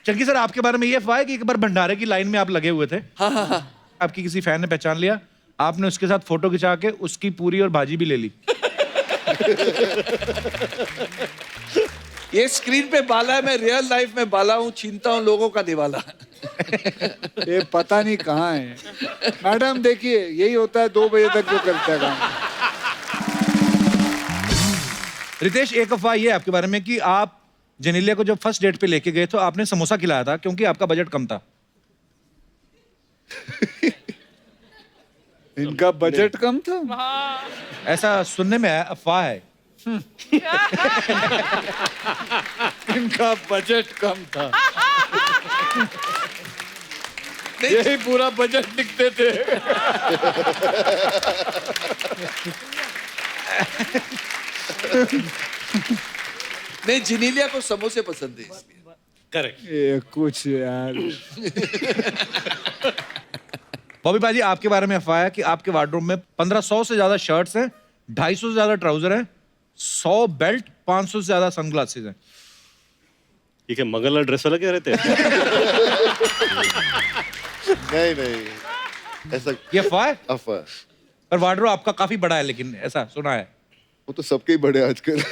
चंकी सर, आपके बारे में ये अफवाह है कि एक बार भंडारे की लाइन में आप लगे हुए थे। हाँ। आपकी किसी फैन ने पहचान लिया, आपने उसके साथ फोटो खिंचा के उसकी पूरी और भाजी भी ले ली। ये स्क्रीन पे बाला है, मैं रियल लाइफ में बाला हूँ, छीनता हूँ लोगों का निवाला। ये पता नहीं कहाँ है। मैडम देखिए, यही होता है 2 बजे तक जो करता है काम। रितेश, एक अफवाह ये है आपके बारे में कि आप जेनेलिया को जब फर्स्ट डेट पे लेके गए तो आपने समोसा खिलाया था क्योंकि आपका बजट कम था। इनका बजट कम था। ऐसा सुनने में है, अफवाह है। इनका बजट कम था। यही पूरा बजट लिखते थे। नहीं, जिनीलिया को समोसे पसंद है इसलिए। करेक्ट। ये कुछ यार। बॉबी भाजी, आपके बारे में अफवाह है कि आपके वार्डरोब में 1500 से ज्यादा शर्ट्स हैं, 250 से ज्यादा ट्राउजर हैं, 100 बेल्ट, 500 से ज्यादा सनग्लासेस हैं। ये क्या मंगलवार ड्रेस वाला क्या रहते हैं? नहीं ऐसा ये अफवाह है? अफवाह। पर वार्डरोब आपका काफी बड़ा है, लेकिन ऐसा सुना है। वो तो सबके ही बड़े आजकल।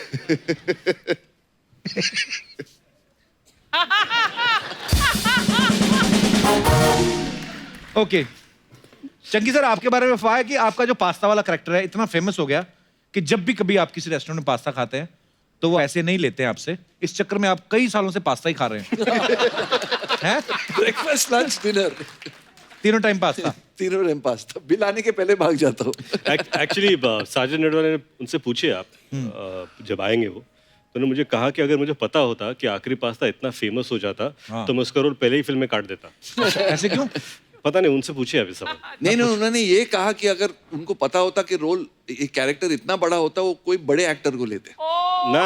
ओके चंकी सर, आपके बारे में अफवाह है कि आपका जो पास्ता वाला करैक्टर है इतना फेमस हो गया कि जब भी कभी आप किसी रेस्टोरेंट में पास्ता खाते हैं तो वो ऐसे नहीं लेते हैं आपसे। इस चक्कर में आप कई सालों से पास्ता ही खा रहे हैं। हैं? ब्रेकफास्ट, लंच, डिनर, तीनों टाइम पास्ता। तीनों टाइम पास्ता। बिल आने के पहले भाग जाता हूँ। एक्चुअली साजन नेडवाल ने उनसे पूछे आप जब आएंगे वो, तो उन्होंने मुझे कहा कि अगर मुझे पता होता कि आखिरी पास्ता इतना फेमस हो जाता तो मैं उसका रोल पहले ही फिल्म में काट देता। ऐसे क्यों? पता नहीं, उनसे पूछे अभी सवाल। नहीं, उन्होंने ये कहा कि अगर उनको पता होता कि रोल, एक कैरेक्टर इतना बड़ा होता, वो कोई बड़े एक्टर को लेते। ना,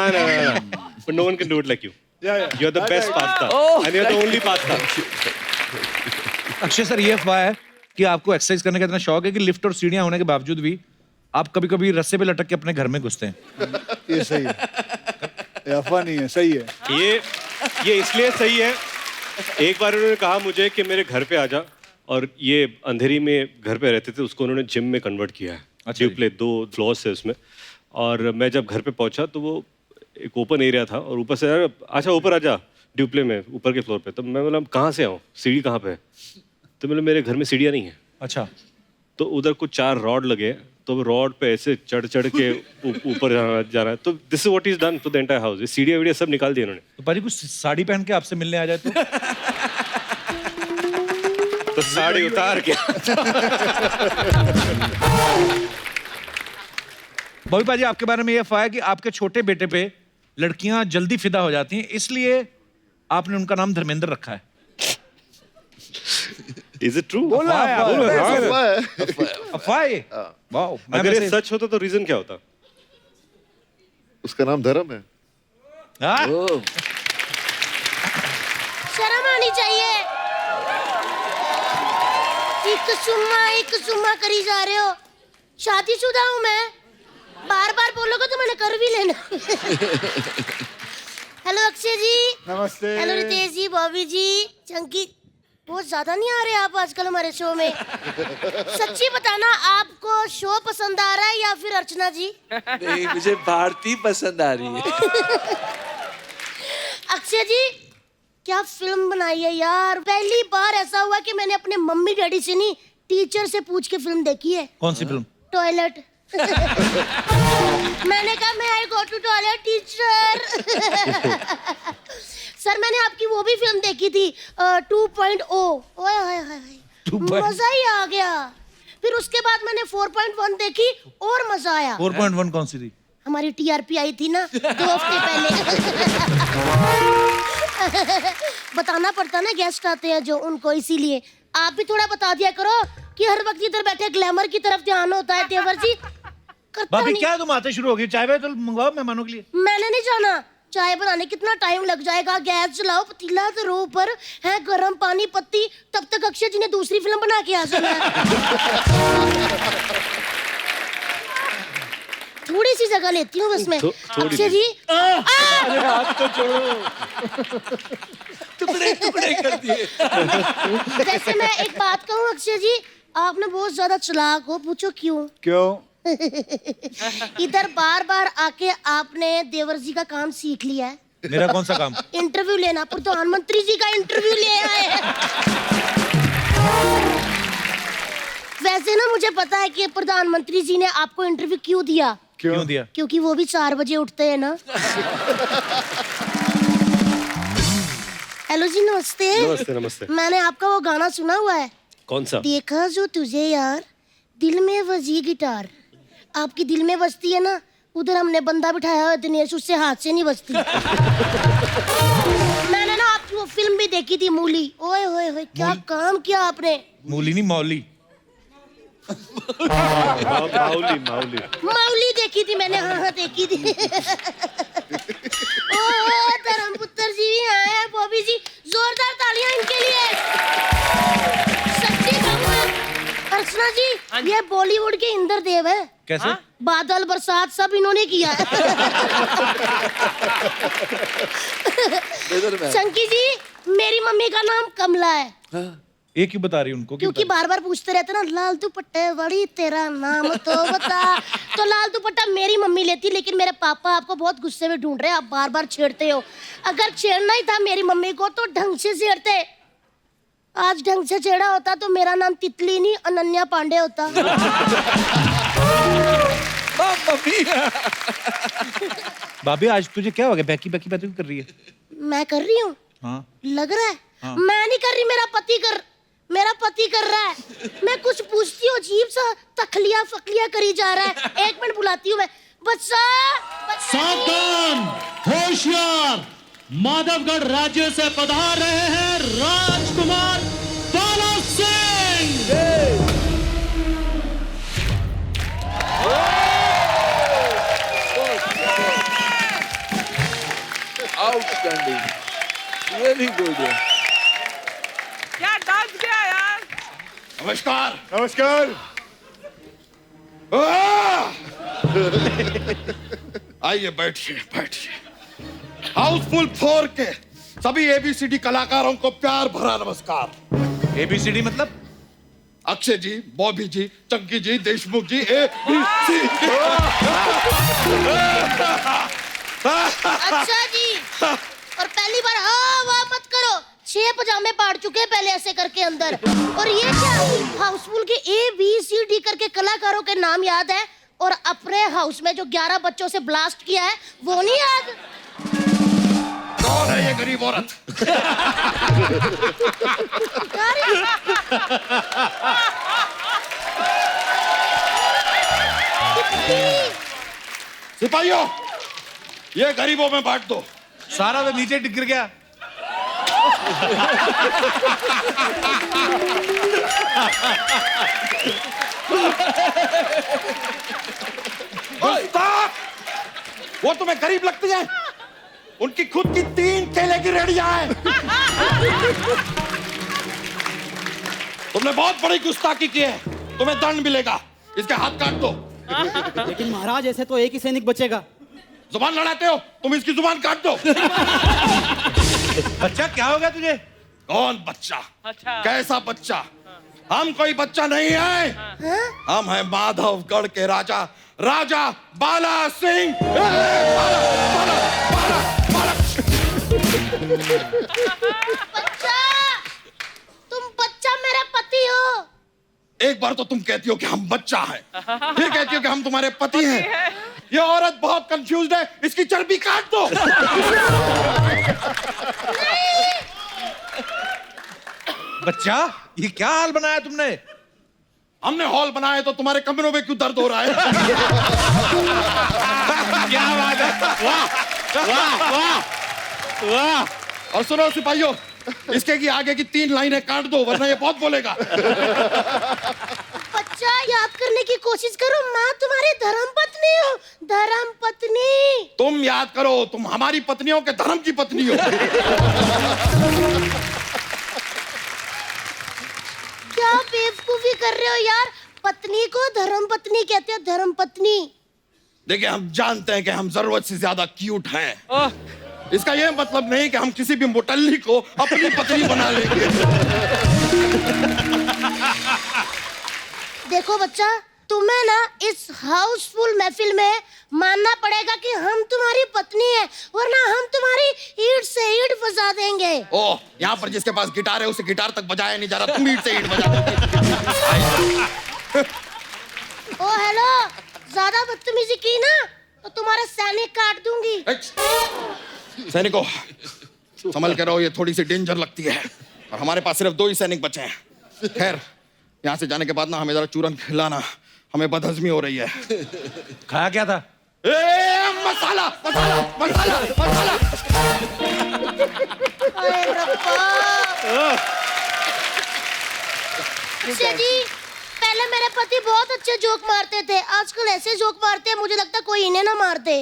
but no one can do it like you. You're the best pasta, and you're the only pasta. Akshay sir, ये अफवाह है कि आपको एक्सरसाइज करने का इतना शौक है कि लिफ्ट और सीढ़ियां होने के बावजूद भी आप कभी-कभी रस्से पे लटक के अपने घर में घुसते हैं। ये सही है, ये अफवाह नहीं है, सही है। ये इसलिए सही है, एक बार उन्होंने कहा मुझे कि मेरे घर पे आ जा, और ये अंधेरी में घर पे रहते थे, उसको उन्होंने जिम में कन्वर्ट किया है। ड्यूप्ले 2 फ्लोर्स है उसमें, और मैं जब घर पे पहुंचा तो वो एक ओपन एरिया था, और ऊपर से अच्छा ऊपर आ जा ड्यूप्ले में, ऊपर के फ्लोर पे। तो मैं बोला कहाँ से आऊँ, सीढ़ी कहाँ पे है? तो बोले मेरे घर में सीढ़ियाँ नहीं है। अच्छा। तो उधर कुछ 4 रॉड लगे, तो रॉड पे ऐसे चढ़ के ऊपर जाना है। तो this is what is done to the entire house. ये सीढ़ियाँ वीडियो सब निकाल दिए उन्होंने। तो भाजी कुछ साड़ी पहन के आपसे मिलने आ जाए तो साड़ी उतार के। बॉबी भाजी, आपके बारे में ये अफवाह है कि आपके छोटे बेटे पे लड़कियां जल्दी फिदा हो जाती हैं, इसलिए आपने उनका नाम धर्मेंद्र रखा है। Is it true? अफवाह है। वाओ। अगर ये सच होता तो रीजन क्या होता? उसका नाम धर्म है। शर्म आनी चाहिए। एक सुम्मा करी जा रहे हो। शादीशुदा हूँ मैं। बार बोलोगे तो मैंने कर भी लेना। हेलो अक्षय जी। नमस्ते। हेलो रितेश जी, बॉबी जी, चंकी। बहुत ज्यादा नहीं आ रहे आप आजकल हमारे शो में। सच्ची बताना, आपको शो पसंद आ रहा है या फिर अर्चना जी? नहीं, मुझे भारती पसंद आ रही है। अक्षय जी, क्या फिल्म बनाई है यार। पहली बार ऐसा हुआ कि मैंने अपने मम्मी डैडी से नहीं, टीचर से पूछ के फिल्म देखी है। कौन सी फिल्म? टॉयलेट। मैंने कहा मैं I go to toilet teacher. Sir, मैंने आपकी वो भी फिल्म देखी थी 2.0। मजा ही आ गया। फिर उसके बाद मैंने 4.1 देखी और मजा आया। 4.1 कौन सी थी? हमारी टीआरपी आई थी ना 2 हफ्ते पहले। बताना पड़ता ना, गेस्ट आते हैं जो, उनको, इसीलिए आप भी थोड़ा बता दिया करो कि हर वक्त इधर बैठे ग्लैमर की तरफ ध्यान होता है। तेवर जी करता भाभी नहीं। क्या तुम आते शुरू हो गई? चाय तो मंगवाओ मेहमानों के लिए। मैंने नहीं जाना। चाय बनाने कितना टाइम लग जाएगा? गैस जलाओ, पतीला धरो ऊपर है, गरम पानी, पत्ती, तब तक अक्षय जी ने दूसरी फिल्म बना के आ जाना है। थोड़ी सी जगह लेती हूँ बस मैं। अक्षय जी हाथ तो छोड़ो। टुकड़े कर दिए। वैसे मैं एक बात कहूँ अक्षय जी, आप ना बहुत ज्यादा चालाक हो। पूछो क्यों? इधर बार आके आपने देवर जी का काम सीख लिया है। मेरा कौन सा काम? इंटरव्यू लेना। प्रधानमंत्री जी का इंटरव्यू ले आए हैं। वैसे ना मुझे पता है कि प्रधानमंत्री जी ने आपको इंटरव्यू क्यों दिया। क्यों दिया? क्योंकि वो भी 4 बजे उठते हैं ना। हेलो जी, नमस्ते। नमस्ते। मैंने आपका वो गाना सुना हुआ है। कौन सा? देखा जो तुझे यार दिल में बजी गिटार, आपकी दिल में बजती है ना, उधर हमने बंदा बिठाया हुआ दिनेश, उससे हाथ से नहीं बजती। मैंने ना आपकी वो फिल्म भी देखी थी मूली, ओए होए होए क्या काम किया आपने। मूली नहीं मौली। माउली माउली मौली देखी थी मैंने, हाँ देखी थी। ओह धर्मपुत्र जी भी आए हैं, बॉबी जी जोरदार तालियां इनके लिए। सच्ची कहूँ अर्चना जी, ये बॉलीवुड के इंद्रदेव है। कैसे? बादल बरसात सब इन्होंने किया है। चंकी जी, मेरी मम्मी का नाम कमला है। ये क्यों बता रही उनको? क्योंकि बार बार पूछते रहते ना, लाल दुपट्टे बड़ी तेरा नाम तो बता। तो लाल दुपट्टा मेरी मम्मी लेती, लेकिन मेरे पापा आपको बहुत गुस्से में ढूंढ रहे हैं, आप बार बार छेड़ते हो। अगर छेड़ना ही था मेरी मम्मी को तो ढंग से छेड़ते। आज ढंग से छेड़ा होता तो मेरा नाम तितली नहीं अनन्या पांडे होता। भाभी आज तुझे क्या हो गया? बैकी बैकी बैकी कर रही है? मैं कर रही हूँ? हाँ। लग रहा है? हाँ। मैं नहीं कर रही, मेरा पति कर रहा है। मैं कुछ पूछती हूँ, अजीब सा तखलिया फकलिया करी जा रहा है। एक मिनट बुलाती हूँ मैं। बच्चा सावधान, होशियार, माधवगढ़ राज्य से पधार रहे हैं Rajkumar Bala Singh. Outstanding, very good. क्या डांस किया यार। नमस्कार। नमस्कार। आइए बैठिए बैठिए। हाउसफुल 4 के सभी ABCD कलाकारों को प्यार भरा नमस्कार। ABCD मतलब? अक्षय जी, बॉबी जी, चंकी जी, देशमुख जी, ABC। अच्छा जी, और पहली बार हाँ वाह मत करो, 6 पजामे पाड़ चुके हैं पहले ऐसे करके अंदर। और ये क्या हाउसफुल के ABCD करके कलाकारों के नाम याद है, और अपने हाउस में जो 11 बच्चों से ब्लास्ट किया है वो नहीं याद? कौन है ये गरीब औरत? सिपाहियों, ये गरीबों में बांट दो। सारा तो नीचे गिर गया। वो तुम्हें गरीब लगती है? उनकी खुद की 3 केले की रेडियां हैं। तुमने बहुत बड़ी गुस्ताखी की है, तुम्हें दंड मिलेगा। इसके हाथ काट दो। लेकिन महाराज ऐसे तो एक ही सैनिक बचेगा। जुबान लड़ाते हो, तुम इसकी जुबान काट दो। बच्चा क्या हो गया तुझे? कौन बच्चा? अच्छा। कैसा बच्चा? हम कोई बच्चा नहीं है। हम हैं माधवगढ़ के राजा, राजा बाला सिंह। बच्चा, तुम बच्चा मेरे पति हो। एक बार तो तुम कहती हो कि हम बच्चा हैं, फिर कहती हो कि हम तुम्हारे पति हैं। ये औरत बहुत कंफ्यूज्ड है, इसकी चर्बी काट दो। बच्चा, ये क्या हाल बनाया तुमने? हमने हॉल बनाया तो तुम्हारे कमरों में क्यों दर्द हो रहा है? क्या बात है, वाह वाह वाह वाह। और सुनो सिपाहियों, इसके की आगे की 3 लाइनें काट दो, वरना ये बहुत बोलेगा। बच्चा, याद करने की कोशिश करो, मैं तुम्हारी धर्मपत्नी हूँ। धर्मपत्नी। तुम याद करो, तुम हमारी पत्नियों के धर्म की पत्नी हो। क्या बेवकूफी कर रहे हो यार, पत्नी को धर्मपत्नी कहते हैं, धर्मपत्नी। देखिए, हम जानते हैं कि हम जरूरत से ज्यादा क्यूट हैं। इसका यह मतलब नहीं कि हम किसी भी मोटल्ली को अपनी पत्नी बना लेंगे। देखो बच्चा, तुम्हें ना इस हाउसफुल महफिल में मानना पड़ेगा कि हम तुम्हारी पत्नी है, वरना हम तुम्हारी ईंट से ईंट फंसा देंगे। ओह, यहाँ पर जिसके पास गिटार है उसे गिटार तक बजाया नहीं जा रहा, तुम ईंट से ईंट बजा दोगे। ओ हेलो, ज्यादा बदतमीजी की ना तो तुम्हारा सैनिक काट दूंगी। सैनिकों, संभल के रहो, ये थोड़ी सी डेंजर लगती है, और हमारे पास सिर्फ 2 ही सैनिक बचे हैं। खैर, यहाँ से जाने के बाद ना हमें जरा चूरन खिलाना, हमें बदहजमी हो रही है। खाया क्या था? मसाला मसाला मसाला मसाला। अरे रब्बा। अक्षय जी, पहले मेरे पति बहुत अच्छे जोक मारते थे, आजकल ऐसे जोक मारते हैं मुझे लगता कोई इन्हें ना मार दे।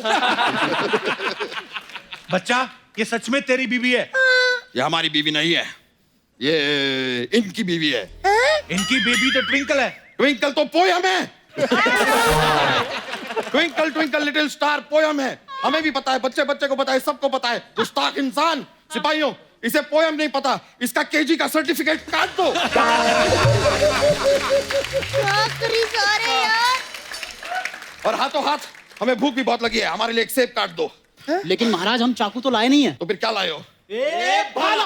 बच्चा, ये सच में तेरी बीवी है? ये हमारी बीवी नहीं है, ये इनकी बीवी है। इनकी बेबी तो ट्विंकल है। ट्विंकल तो पोयम है। Twinkle twinkle little star poem है। हमें भी पता है, बच्चे बच्चे को पता है, सबको पता है। गुस्ताख इंसान, सिपाहियों, इसे पोयम नहीं पता, इसका केजी का सर्टिफिकेट काट दो। क्या करी जा रहे यार? और हाथों हाथ हमें भूख भी बहुत लगी है, हमारे लिए एक सेब काट दो। लेकिन महाराज हम चाकू तो लाए नहीं है। तो फिर क्या लाए हो? भाला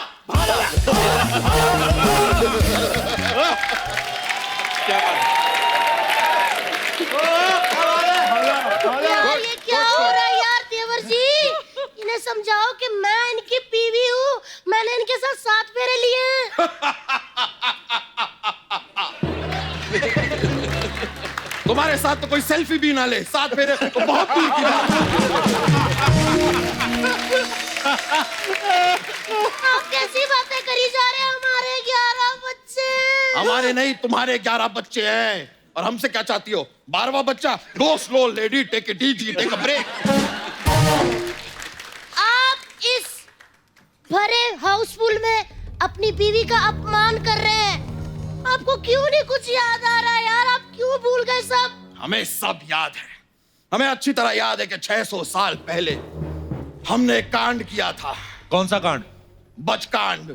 यार ये क्या हो रहा है यार देवर जी? इन्हें समझाओ कि मैं इनकी बीवी हूँ, मैंने इनके साथ 7 फेरे लिए हैं। तुम्हारे साथ तो कोई सेल्फी भी ना ले, 7 फेरे तो बहुत दूर की बात है। आप कैसी बातें करी जा रहे हैं? हमारे 11 बच्चे। हमारे नहीं, तुम्हारे 11 बच्चे हैं। और हमसे क्या चाहती हो? 12वां बच्चा? Go slow lady, take it easy, take a break. आप इस भरे हाउसफुल में अपनी बीवी का अपमान कर रहे हैं। आपको क्यों नहीं कुछ याद आ रहा यार? आप क्यों भूल गए सब? हमें सब याद है, हमें अच्छी तरह याद है कि 600 साल पहले हमने एक कांड किया था। कौन सा कांड? बचकांड।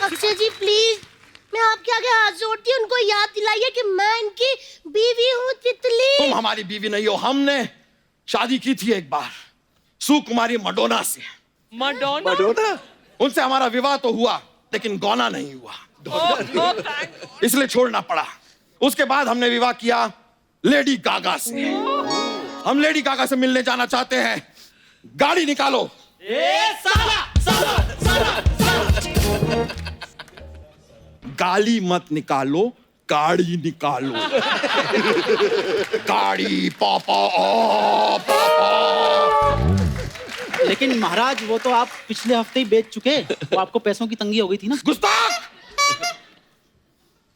अक्षय जी प्लीज, मैं आपके आगे हाथ जोड़ती हूँ, उनको याद दिलाइए कि मैं इनकी बीवी हूँ तितली। तुम हमारी बीवी नहीं हो। हमने शादी की थी एक बार सुकुमारी मडोना से। मडोना? मडोना? उनसे हमारा विवाह तो हुआ, लेकिन गौना नहीं हुआ, इसलिए छोड़ना पड़ा। उसके बाद हमने विवाह किया लेडी गागा से। हम लेडी गागा से मिलने जाना चाहते हैं। गाड़ी निकालो। गाली मत निकालो, गाड़ी निकालो। गाड़ी पापा पापा। लेकिन महाराज वो तो आप पिछले हफ्ते ही बेच चुके, वो आपको पैसों की तंगी हो गई थी ना। गुस्ताख!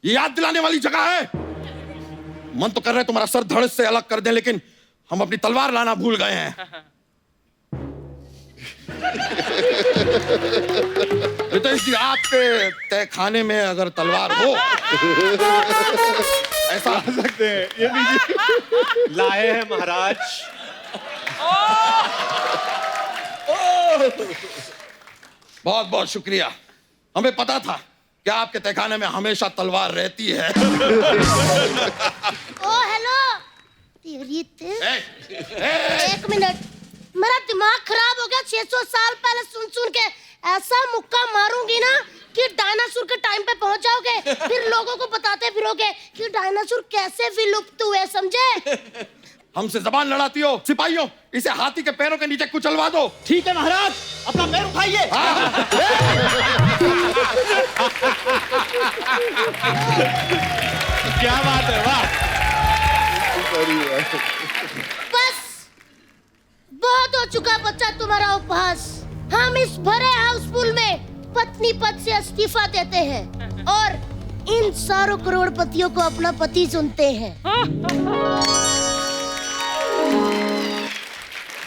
ये याद दिलाने वाली जगह है? मन तो कर रहा है तुम्हारा सर धड़ से अलग कर दें, लेकिन हम अपनी तलवार लाना भूल गए हैं। रितेश जी, आपके तहखाने में अगर तलवार हो ऐसा आ सकते हैं। ये लीजिए। लाए हैं महाराज। बहुत बहुत शुक्रिया। हमें पता था कि आपके तहखाने में हमेशा तलवार रहती है। ओ हेलो तेरी एक मिनट, मेरा दिमाग खराब हो गया। 600 साल पहले सुन सुन के ऐसा मुक्का मारूंगी ना कि डायनासोर के टाइम पे पहुंच जाओगे। फिर लोगों को बताते फिरोगे कि डायनासोर कैसे विलुप्त हुए, समझे? हमसे जबान लड़ाती हो? सिपाहियों, इसे हाथी के पैरों के नीचे कुचलवा दो। ठीक है महाराज, अपना पैर उठाइए। क्या बात है, वाह। बस बहुत हो चुका बच्चा तुम्हारा उपहास। हम इस भरे हाउसफुल में पत्नी पद से इस्तीफा देते हैं और इन सारों करोड़पतियों को अपना पति चुनते हैं।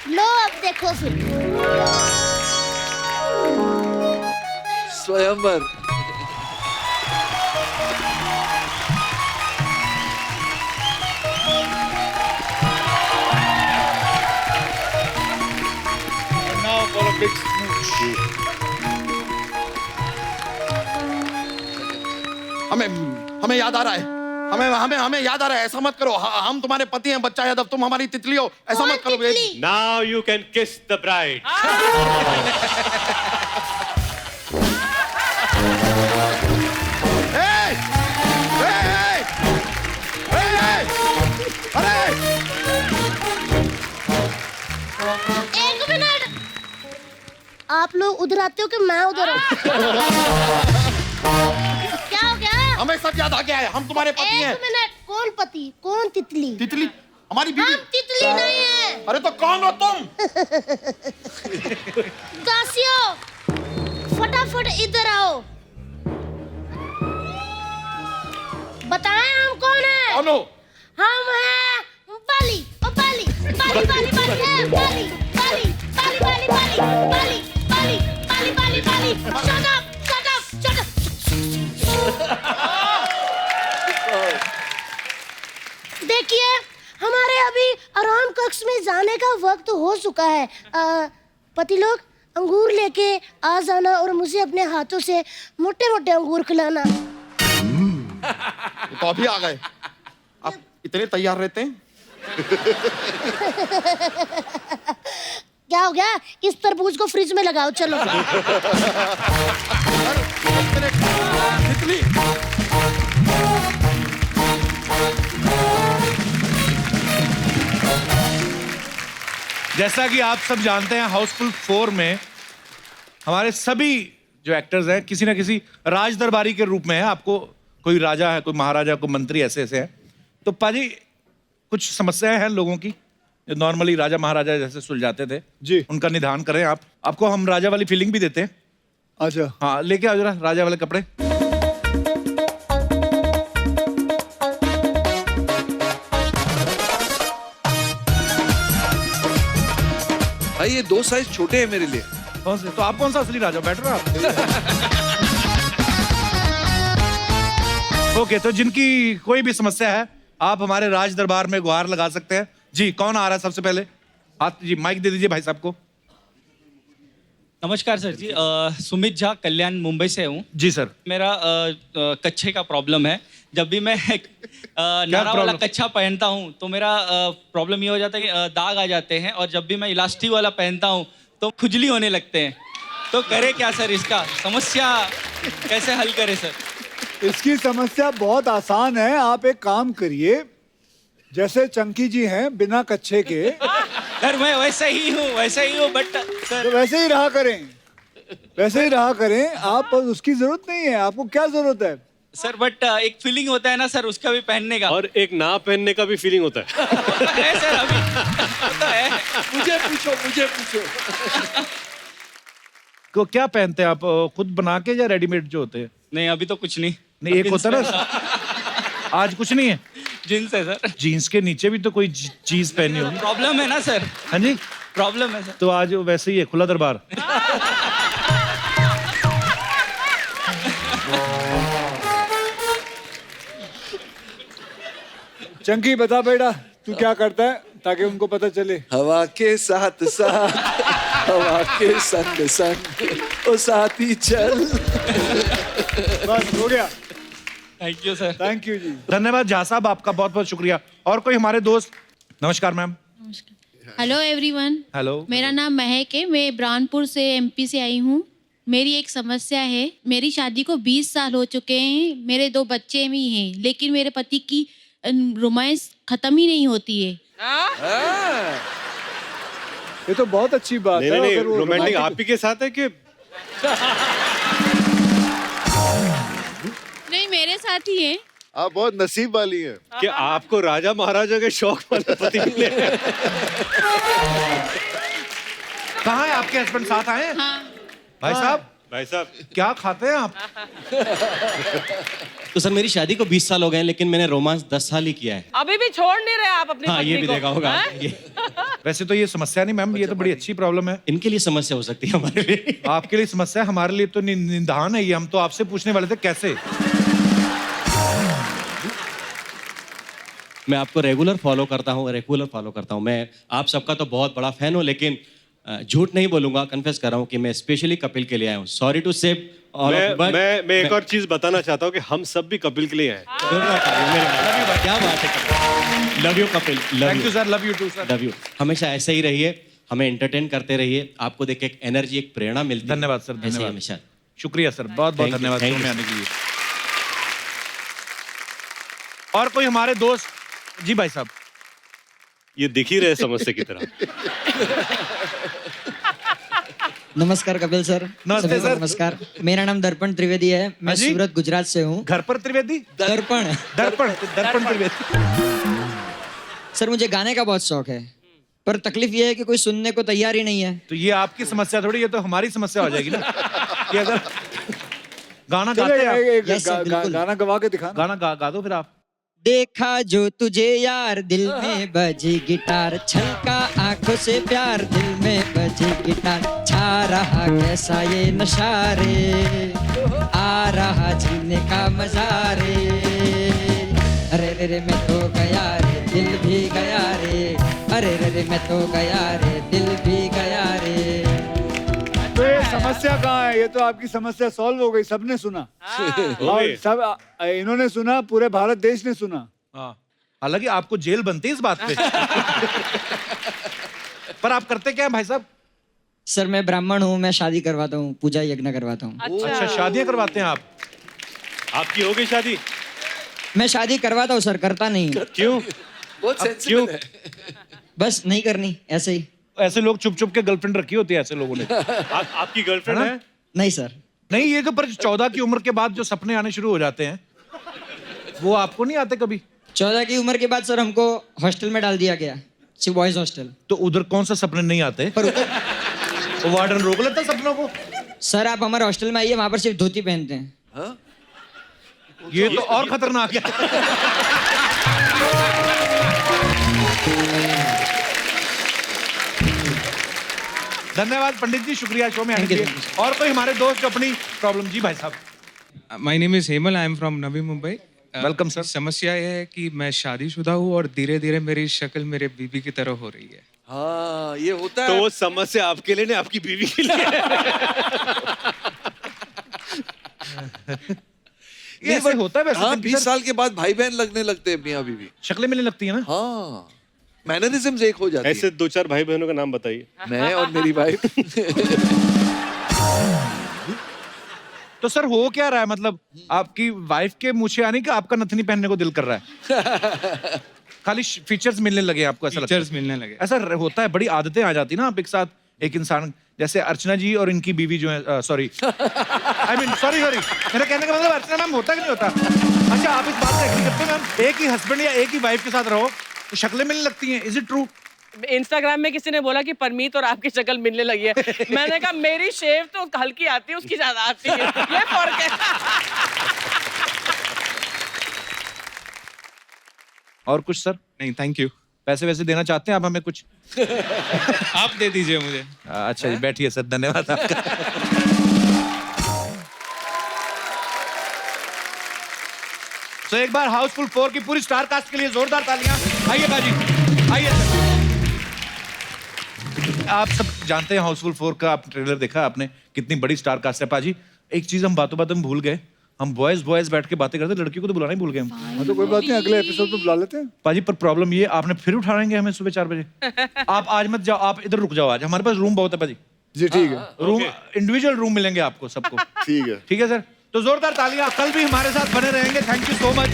लो अब देखो फिर। स्वयंवर। हमें याद आ रहा है, हमें याद आ रहा है। ऐसा मत करो, हम तुम्हारे पति हैं, बच्चा यादव, तुम हमारी तितली हो। ऐसा मत करो baby. Now you can kiss the bride. एक मिनट, आप लोग उधर आते हो कि मैं उधर हूँ? क्या हो गया? हमें सब याद आ गया है, हम तुम्हारे पति हैं। एक मिनट, कौन पति? कौन तितली? तितली हमारी बीवी। हम तितली नहीं है। अरे तो कौन हो तुम? दासियों, फटाफट इधर आओ। बताएं हम कौन है? कौन हो? हम हैं बाली, ओ बाली, बाली बाली बाली है, बाली बाली बाली बाली बाली बाली बाली बाली बाली बाली। Shut up, shut up, shut up. देखिए, हमारे अभी आराम कक्ष में जाने का वक्त हो चुका है। पति लोग अंगूर लेके आ जाना और मुझे अपने हाथों से मोटे मोटे अंगूर खिलाना। तो अभी आ गए। आप इतने तैयार रहते हैं? क्या हो गया? इस तरबूज को फ्रिज में लगाओ, चलो। तितली जैसा कि आप सब जानते हैं, हाउसफुल 4 में हमारे सभी जो एक्टर्स हैं किसी ना किसी राज दरबारी के रूप में है। आपको कोई राजा है, कोई महाराजा, कोई मंत्री, ऐसे ऐसे हैं। तो पाजी, कुछ समस्याएं हैं लोगों की जो नॉर्मली राजा महाराजा जैसे सुलझाते थे जी, उनका निदान करें आप। आपको हम राजा वाली फीलिंग भी देते हैं। अच्छा, हाँ, लेके आओ जरा राजा वाले कपड़े। भाई ये 2 साइज छोटे हैं मेरे लिए। कौन से? तो आप कौन सा असली राजा? बैठ रहे हो आप। ओके, तो जिनकी कोई भी समस्या है आप हमारे राज दरबार में गुहार लगा सकते हैं। जी, कौन आ रहा है सबसे पहले? हाथ जी, माइक दे दीजिए भाई साहब को। नमस्कार सर जी, सुमित झा, कल्याण, मुंबई से हूँ। जी सर। मेरा कच्छे का प्रॉब्लम है। जब भी मैं नारा वाला कच्छा पहनता हूँ तो मेरा प्रॉब्लम ये हो जाता है कि दाग आ जाते हैं, और जब भी मैं इलास्टिक वाला पहनता हूँ तो खुजली होने लगते हैं। तो करे क्या सर? इसका समस्या कैसे हल करे सर? इसकी समस्या बहुत आसान है। आप एक काम करिए, जैसे चंकी जी हैं बिना कच्छे के। सर मैं वैसे ही हूँ बट सर। तो वैसे ही रहा करें, वैसे ही रहा करें आप। उसकी जरूरत नहीं है, आपको क्या जरूरत है? सर बट एक फीलिंग होता है ना सर, उसका भी पहनने का। और एक ना पहनने का भी फीलिंग होता है। है सर, अभी होता है। मुझे पूछो। को क्या पहनते हैं आप? खुद बना के या रेडीमेड जो होते हैं? नहीं, अभी तो कुछ नहीं। नहीं, एक होता है ना, आज कुछ नहीं है। जीन्स है सर। जीन्स के नीचे भी तो कोई चीज पहनी होगी। प्रॉब्लम है ना सर? हाँ जी, प्रॉब्लम है सर। तो आज वैसे ही है, खुला दरबार। चंकी बता बेटा, तू क्या करता है ताकि उनको पता चले। हवा के साथ साथ, हवा के संग संग, ओ साथी चल। बस हो गया। Thank you sir. Thank you ji. धन्यवाद झा साहब, आपका बहुत बहुत शुक्रिया। और कोई हमारे दोस्त? नमस्कार मैम। Hello everyone. हेलो। मेरा नाम महक है, मैं ब्रानपुर से एमपी से आई हूँ। मेरी एक समस्या है। मेरी शादी को 20 साल हो चुके हैं, मेरे 2 बच्चे भी हैं, लेकिन मेरे पति की रोमांस खत्म ही नहीं होती है। ये तो बहुत अच्छी बात है। नहीं, अगर वो रोमांटिक आप ही के साथ है कि? नहीं, मेरे साथ ही है। आप बहुत नसीब वाली हैं कि आपको राजा महाराजा के शौक वाले पति मिले। कहाँ है आपके हस्बैंड? साथ आए हैं? हाँ। भाई साहब क्या खाते हैं आप? तो सर मेरी शादी को 20 साल हो गए हैं, लेकिन मैंने रोमांस 10 साल ही किया है। अभी भी छोड़ नहीं रहे आप अपनी हाँ, पत्नी ये भी को? देखा होगा हाँ? ये। वैसे तो ये समस्या नहीं मैम, ये तो बड़ी अच्छी प्रॉब्लम है। इनके लिए समस्या हो सकती है, हमारे लिए। आपके लिए समस्या, हमारे लिए तो निदान है ये। हम तो आपसे पूछने वाले थे कैसे। मैं आपको रेगुलर फॉलो करता हूँ। मैं आप सबका तो बहुत बड़ा फैन हूँ, लेकिन झूठ नहीं बोलूंगा, कन्फेस कर रहा हूँ कि मैं स्पेशली कपिल के लिए आया हूँ। सॉरी टू से। मैं एक और चीज बताना चाहता हूँ कि हम सब भी कपिल के लिए आए। क्या बात है, love you Kapil. Thank you sir, love you too sir. Love you. हमेशा ऐसे ही रहिए, हमें एंटरटेन करते रहिए। आपको देख के एक एनर्जी, एक प्रेरणा मिलती है। धन्यवाद सर, ऐसे ही धन्यवाद। हमेशा। शुक्रिया सर, बहुत बहुत Thank you, धन्यवाद thank शो में you, आने के लिए। और कोई हमारे दोस्त? जी भाई साहब। ये दिख ही रहे समस्या की तरह। नमस्कार कपिल सर। नमस्ते सभी को सर। नमस्कार। मेरा नाम दर्पण त्रिवेदी है। मैं हाँ जी? सूरत गुजरात से हूँ। घर पर त्रिवेदी? दर्पण दर्पण त्रिवेदी। सर मुझे गाने का बहुत शौक है, पर तकलीफ ये है कि कोई सुनने को तैयार ही नहीं है। तो ये आपकी समस्या थोड़ी, ये तो हमारी समस्या हो जाएगी ना कि अगर गाना चलो गाते हैं एक Yes, sir, बिल्कुल। गाना गवा के दिखाना। गाना गा दो फिर आप। देखा जो तुझे यार, दिल में बजी गिटार, छलका आंखों से प्यार, दिल में बजी गिटार, छा रहा कैसा ये नशा रे, आ रहा जीने का मजा रे, अरे रे रे मैं तो गया रे, दिल भी गया रे, अरे रे रे मैं तो गया रे, दिल भी गया रे। तो ये समस्या कहाँ है? ये तो आपकी समस्या सॉल्व हो गई, सबने सुना और सब इन्होंने सुना, पूरे भारत देश ने सुना। हालांकि आपको जेल बनती है इस बात पे। पर आप करते क्या है भाई साहब? सर मैं ब्राह्मण हूँ, मैं शादी करवाता हूँ, पूजा यज्ञ करवाता हूँ। अच्छा, शादियां करवाते हैं आप? आपकी हो गई शादी? मैं शादी करवाता हूँ सर, करता नहीं। क्यों? बहुत सेंसिबल है। बस नहीं करनी, ऐसे ही। ऐसे लोग चुप चुप के गर्लफ्रेंड रखी होती है ऐसे लोगों ने। आपकी गर्लफ्रेंड है? नहीं सर। नहीं, ये तो पर 14 की उम्र के बाद जो सपने आने शुरू हो जाते हैं वो आपको नहीं आते कभी? 14 की उम्र के बाद सर हमको हॉस्टल में डाल दिया गया, सिर्फ बॉयज हॉस्टल। तो उधर कौन सा सपने नहीं आते? पर उधर वो वार्डन रोक लेता है सपनों को। सर आप हमारे हॉस्टल में आइए, वहां पर सिर्फ धोती पहनते हैं। ये तो और खतरनाक है। धन्यवाद पंडित जी, शुक्रिया शो में आने के लिए। और कोई हमारे दोस्त जो अपनी प्रॉब्लम, जी भाई साहब। My name is Hemal, I am from Navi Mumbai. Welcome sir. समस्या यह है कि मैं शादीशुदा हूँ और धीरे धीरे मेरी शक्ल मेरे बीबी की तरह हो रही है। हाँ, ये होता है। तो वो समस्या आपके लिए नहीं, आपकी बीवी के लिए। ये ऐसे होता है वैसे? हाँ, 20 साल के बाद भाई बहन लगने लगते हैं मियाँ बीवी। शक्लें मिलने लगती है ना? हाँ, मैनरिज्म्स एक हो जाती है। ऐसे 2-4 भाई बहनों का नाम बताइए। मैं और मेरी वाइफ। तो सर हो क्या रहा है, मतलब आपकी वाइफ के मुँह से आने का आपका नथनी पहनने को दिल कर रहा है? खाली फीचर्स मिलने लगे आपको, ऐसा लगता है? फीचर्स मिलने लगे। ऐसा होता है, बड़ी आदतें आ जाती है ना आप एक साथ, एक इंसान जैसे अर्चना जी और इनकी बीवी जो है, सॉरी आई मीन सॉरी मेरा कहने का मतलब अर्चना मैम होता कि नहीं होता? अच्छा, आप इस बात से एग्री करते हैं मैम, एक ही हस्बैंड या एक ही वाइफ के साथ रहो तो शक्लें मिलने लगती हैं, इज इट ट्रू? इंस्टाग्राम में किसी ने बोला कि परमीत और आपकी शक्ल मिलने लगी है। मैंने कहा मेरी शेव तो हल्की आती है, उसकी ज्यादा आती है, ये फर्क है। और कुछ सर? नहीं, थैंक यू। पैसे वैसे देना चाहते हैं आप हमें कुछ? आप दे दीजिए मुझे। अच्छा जी, बैठिए सर, धन्यवाद आपका। तो एक बार हाउसफुल 4 की पूरी स्टार कास्ट के लिए जोरदार तालियां। आइए बाजी, आइए सर। आप सब जानते हैं हाउसफुल 4 का, आप ट्रेलर देखा आपने, कितनी बड़ी स्टार कास्ट है पाजी। एक चीज हम बातों बातों में भूल गए, हम बॉयज बैठ के बातें करते, लड़कियों को तो बुलाना ही भूल गए हम। हाँ तो कोई बात नहीं, अगले एपिसोड में बुला लेते हैं। पाजी पर प्रॉब्लम ये, आपने फिर उठाएंगे हमें सुबह 4 बजे। आप आज मत जाओ, आप इधर रुक जाओ, आज हमारे पास रूम बहुत है पाजी। जी ठीक है। रूम इंडिविजुअल रूम मिलेंगे आपको सबको। ठीक है। ठीक है सर, तो जोरदार तालियां। कल भी हमारे साथ बने रहेंगे। Thank you so much.